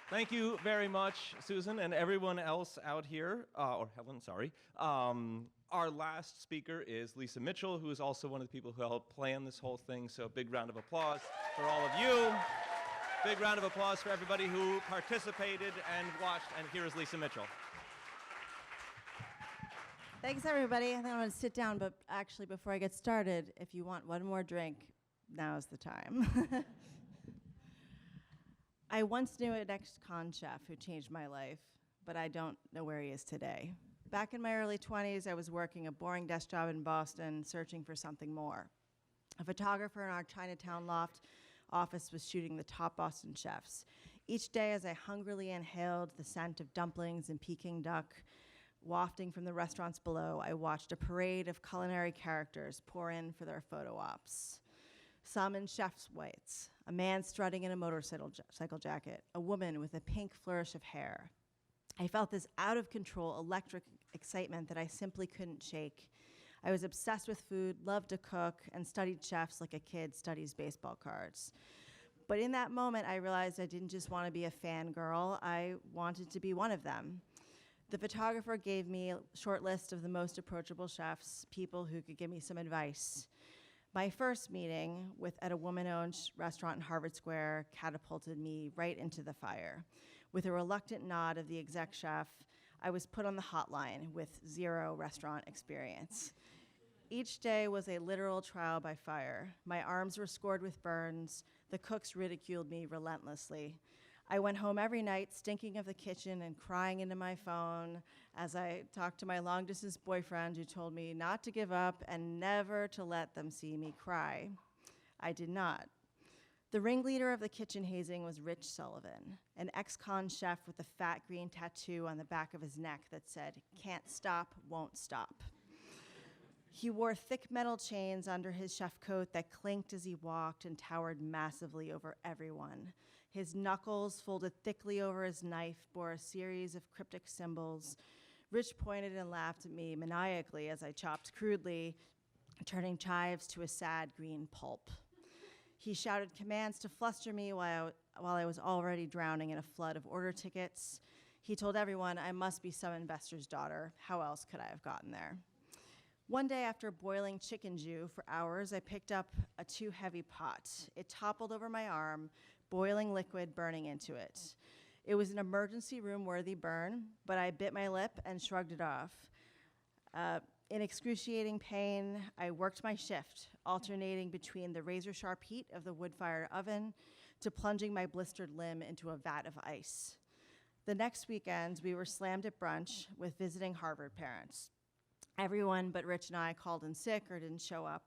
Thank you very much, Susan, and everyone else out here, or Helen, sorry. Our last speaker is Lisa Mitchell, who is also one of the people who helped plan this whole thing, so big round of applause for all of you. Big round of applause for everybody who participated and watched, and here is Lisa Mitchell. Thanks, everybody. I think I'm going to sit down, but actually, before I get started, if you want one more drink, now's the time. I once knew an ex-con chef who changed my life, but I don't know where he is today. Back in my early 20s, I was working a boring desk job in Boston, searching for something more. A photographer in our Chinatown loft office was shooting the top Boston chefs. Each day, as I hungrily inhaled the scent of dumplings and Peking duck wafting from the restaurants below, I watched a parade of culinary characters pour in for their photo ops. Some in chef's whites, a man strutting in a motorcycle jacket, a woman with a pink flourish of hair. I felt this out-of-control electric excitement that I simply couldn't shake. I was obsessed with food, loved to cook, and studied chefs like a kid studies baseball cards. But in that moment, I realized I didn't just want to be a fangirl, I wanted to be one of them. The photographer gave me a short list of the most approachable chefs, people who could give me some advice. My first meeting at a woman-owned restaurant in Harvard Square catapulted me right into the fire. With a reluctant nod of the exec chef, I was put on the hotline with 0 restaurant experience. Each day was a literal trial by fire. My arms were scored with burns. The cooks ridiculed me relentlessly. I went home every night stinking of the kitchen and crying into my phone as I talked to my long-distance boyfriend who told me not to give up and never to let them see me cry. I did not. The ringleader of the kitchen hazing was Rich Sullivan, an ex-con chef with a fat green tattoo on the back of his neck that said, "Can't stop, won't stop." He wore thick metal chains under his chef coat that clinked as he walked and towered massively over everyone. His knuckles, folded thickly over his knife, bore a series of cryptic symbols. Rich pointed and laughed at me maniacally as I chopped crudely, turning chives to a sad green pulp. He shouted commands to fluster me while I was already drowning in a flood of order tickets. He told everyone I must be some investor's daughter. How else could I have gotten there? One day after boiling chicken jus for hours, I picked up a too heavy pot. It toppled over my arm, boiling liquid burning into it. It was an emergency room-worthy burn, but I bit my lip and shrugged it off. In excruciating pain, I worked my shift, alternating between the razor-sharp heat of the wood-fired oven to plunging my blistered limb into a vat of ice. The next weekend, we were slammed at brunch with visiting Harvard parents. Everyone but Rich and I called in sick or didn't show up.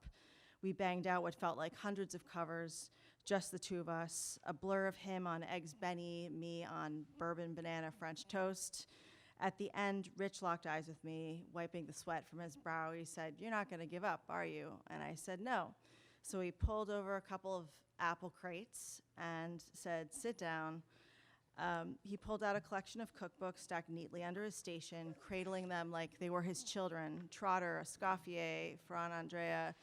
We banged out what felt like hundreds of covers, just the two of us, a blur of him on Eggs Benny, me on bourbon banana French toast. At the end, Rich locked eyes with me, wiping the sweat from his brow. He said, "You're not gonna give up, are you?" And I said, "No." So he pulled over a couple of apple crates and said, "Sit down." He pulled out a collection of cookbooks stacked neatly under his station, cradling them like they were his children, Trotter, Escoffier, Ferran Andrea.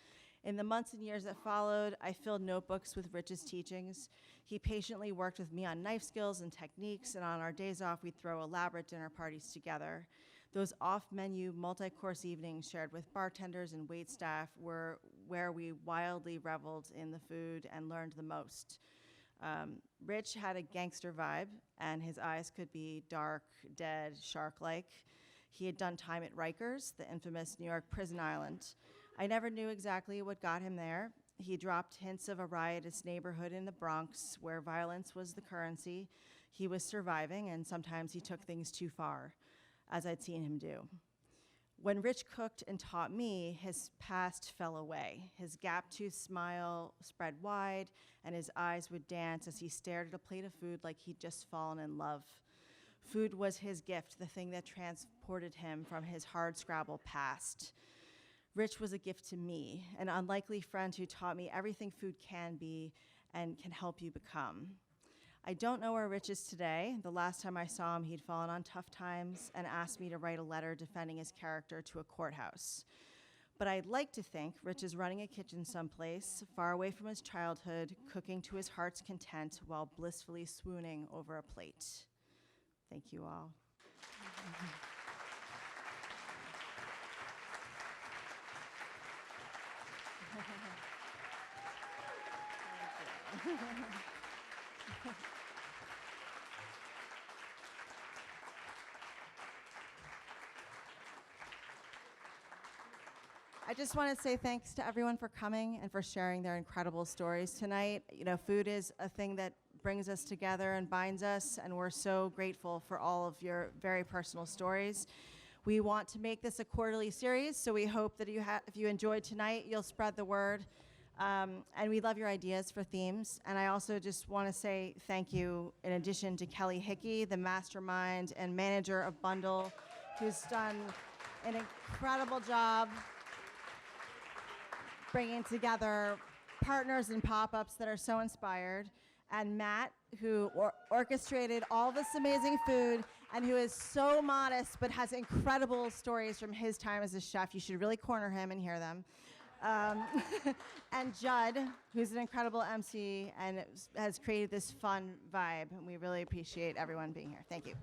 In the months and years that followed, I filled notebooks with Rich's teachings. He patiently worked with me on knife skills and techniques, and on our days off, we'd throw elaborate dinner parties together. Those off-menu, multi-course evenings shared with bartenders and waitstaff were where we wildly reveled in the food and learned the most. Rich had a gangster vibe, and his eyes could be dark, dead, shark-like. He had done time at Rikers, the infamous New York prison island. I never knew exactly what got him there. He dropped hints of a riotous neighborhood in the Bronx where violence was the currency. He was surviving, and sometimes he took things too far, as I'd seen him do. When Rich cooked and taught me, his past fell away. His gap-toothed smile spread wide, and his eyes would dance as he stared at a plate of food like he'd just fallen in love. Food was his gift, the thing that transported him from his hardscrabble past. Rich was a gift to me, an unlikely friend who taught me everything food can be and can help you become. I don't know where Rich is today. The last time I saw him, he'd fallen on tough times and asked me to write a letter defending his character to a courthouse. But I'd like to think Rich is running a kitchen someplace, far away from his childhood, cooking to his heart's content while blissfully swooning over a plate. Thank you all. I just want to say thanks to everyone for coming and for sharing their incredible stories tonight. You know, food is a thing that brings us together and binds us, and we're so grateful for all of your very personal stories. We want to make this a quarterly series, so we hope that if you enjoyed tonight, you'll spread the word. And we love your ideas for themes. And I also just want to say thank you, in addition to Kelly Hickey, the mastermind and manager of Bundle, who's done an incredible job bringing together partners and pop-ups that are so inspired, and Matt, who orchestrated all this amazing food and who is so modest but has incredible stories from his time as a chef. You should really corner him and hear them. And Judd, who's an incredible MC and has created this fun vibe, and we really appreciate everyone being here. Thank you.